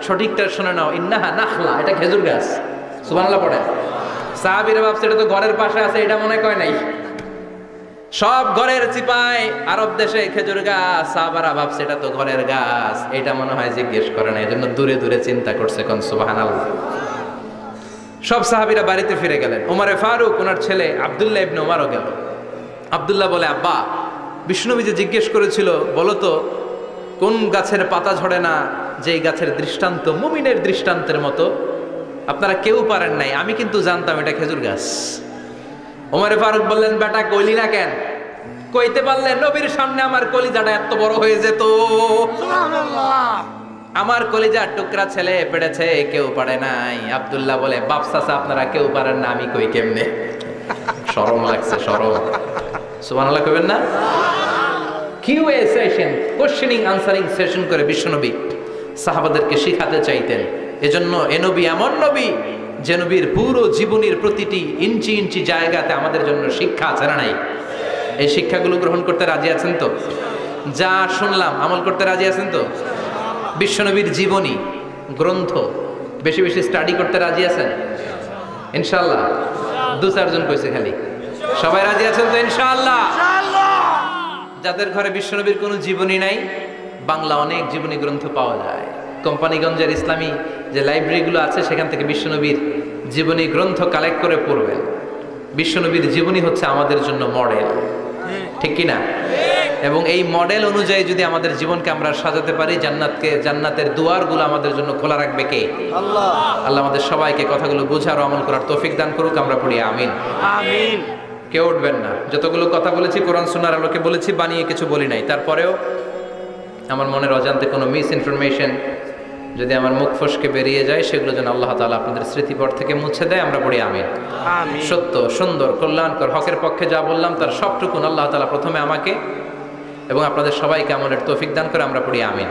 সঠিকটা শুনে নাও, ইন্নাহা নাখলা, এটা খেজুর গাছ। সুবহানাল্লাহ পড়েন। সাহাবীরা ভাবছে এটা তো ঘরের পাশে আছে, এটা মনে কয় নাই। সব ঘরের চিপায় আরব দেশে খেজুর গাছ, সাহাবারা ভাবছে এটা তো ঘরের গাছ, এটা মনে হয় জিজ্ঞেস করে না, এজন্য দূরে দূরে চিন্তা করছে। কোন সুবহানাল্লাহ। সব সাহাবীরা বাড়িতে ফিরে গেলেন। ওমরে ফারুক, ওনার ছেলে আব্দুল্লাহ ইবনে ওমরও গেল। আব্দুল্লাহ বলে, আব্বা, বিষ্ণুনবী যে জিজ্ঞেস করেছিল, বলো তো কোন গাছের পাতা ঝরে না, যেই গাছের দৃষ্টান্ত মুমিনের দৃষ্টান্তের মতো? আপনারা কেউ পারেন নাই, আমি কিন্তু জানতাম এটা খেজুর গাছ। ওমরে ফারুক বললেন, বেটা কইলি না কেন? কইতে পারলে নবীর সামনে আমার কলিজাটা এত বড় হয়ে যেত। সুবহানাল্লাহ। আমার কলিজার টুকরা ছেলে পেড়েছে, কেউ পারে নাই। আব্দুল্লাহ বলে, বাপ চাচা আপনারা কেউ পারেন না, আমি কই কেমনে? শরম লাগছে, শরম। সুবহানাল্লাহ কইবেন না? QA session, questioning answering session করে বিশ্বনবী সাহাবাদেরকে শিখাতে চাইতেন। এজন্য এ নবী এমন নবী যে নবীর পুরো জীবনের প্রতিটি ইঞ্চি ইঞ্চি জায়গাতে আমাদের জন্য শিক্ষা আছে না নাই? এই শিক্ষাগুলো গ্রহণ করতে রাজি আছেন তো? যা শুনলাম আমল করতে রাজি আছেন তো? বিশ্বনবীর জীবনী গ্রন্থ বেশি বেশি স্টাডি করতে রাজি আছেন ইনশাআল্লাহ? দু চারজন কইছে খালি, সবাই রাজি আছেন তো ইনশাআল্লাহ? যাদের ঘরে বিশ্বনবীর কোনো জীবনী নাই, বাংলা অনেক জীবনী গ্রন্থ পাওয়া যায়। কোম্পানিগঞ্জের ইসলামী যে লাইব্রেরিগুলো আছে, সেখান থেকে বিশ্বনবীর জীবনী গ্রন্থ কালেক্ট করে পড়বেন। বিশ্বনবীর জীবনী হচ্ছে আমাদের জন্য মডেল, ঠিক কি না? এবং এই মডেল অনুযায়ী যদি আমাদের জীবনকে আমরা সাজাতে পারি, জান্নাতের দুয়ারগুলো আমাদের জন্য খোলা রাখবে কে? আল্লাহ। আল্লাহ আমাদের সবাইকে কথাগুলো বুঝার ও আমল করার তৌফিক দান করুক। আমরা পড়ি আমিন। আমিন। কেউ উঠবেন না। যতগুলো কথা বলেছি কোরআন সুন্নাহর আলোকে বলেছি, বানিয়ে কিছু বলি নাই। তারপরেও আমার মনের অজান্তে কোনো মিস ইনফরমেশন যদি আমার মুখ ফসকে বেরিয়ে যায়, সেগুলো যেন আল্লাহ তাআলা আপনাদের স্মৃতিপট থেকে মুছে দেয়। আমরা পড়ি আমিন। সত্য, সুন্দর, কল্যাণকর, হকের পক্ষে যা বললাম তার সবটুকুন আল্লাহ তাআলা প্রথমে আমাকে এবং আপনাদের সবাইকে আমলের তৌফিক দান করে। আমরা পড়ি আমিন।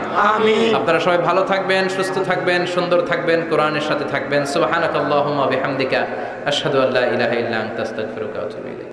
আপনারা সবাই ভালো থাকবেন, সুস্থ থাকবেন, সুন্দর থাকবেন, কোরআনের সাথে থাকবেন। সুবহানাকাল্লাহুম্মা বিহামদিকা আশহাদু আল্লা ইলাহা ইল্লা আনতা আস্তাগফিরুকা ওয়া আতুবু ইলাইক।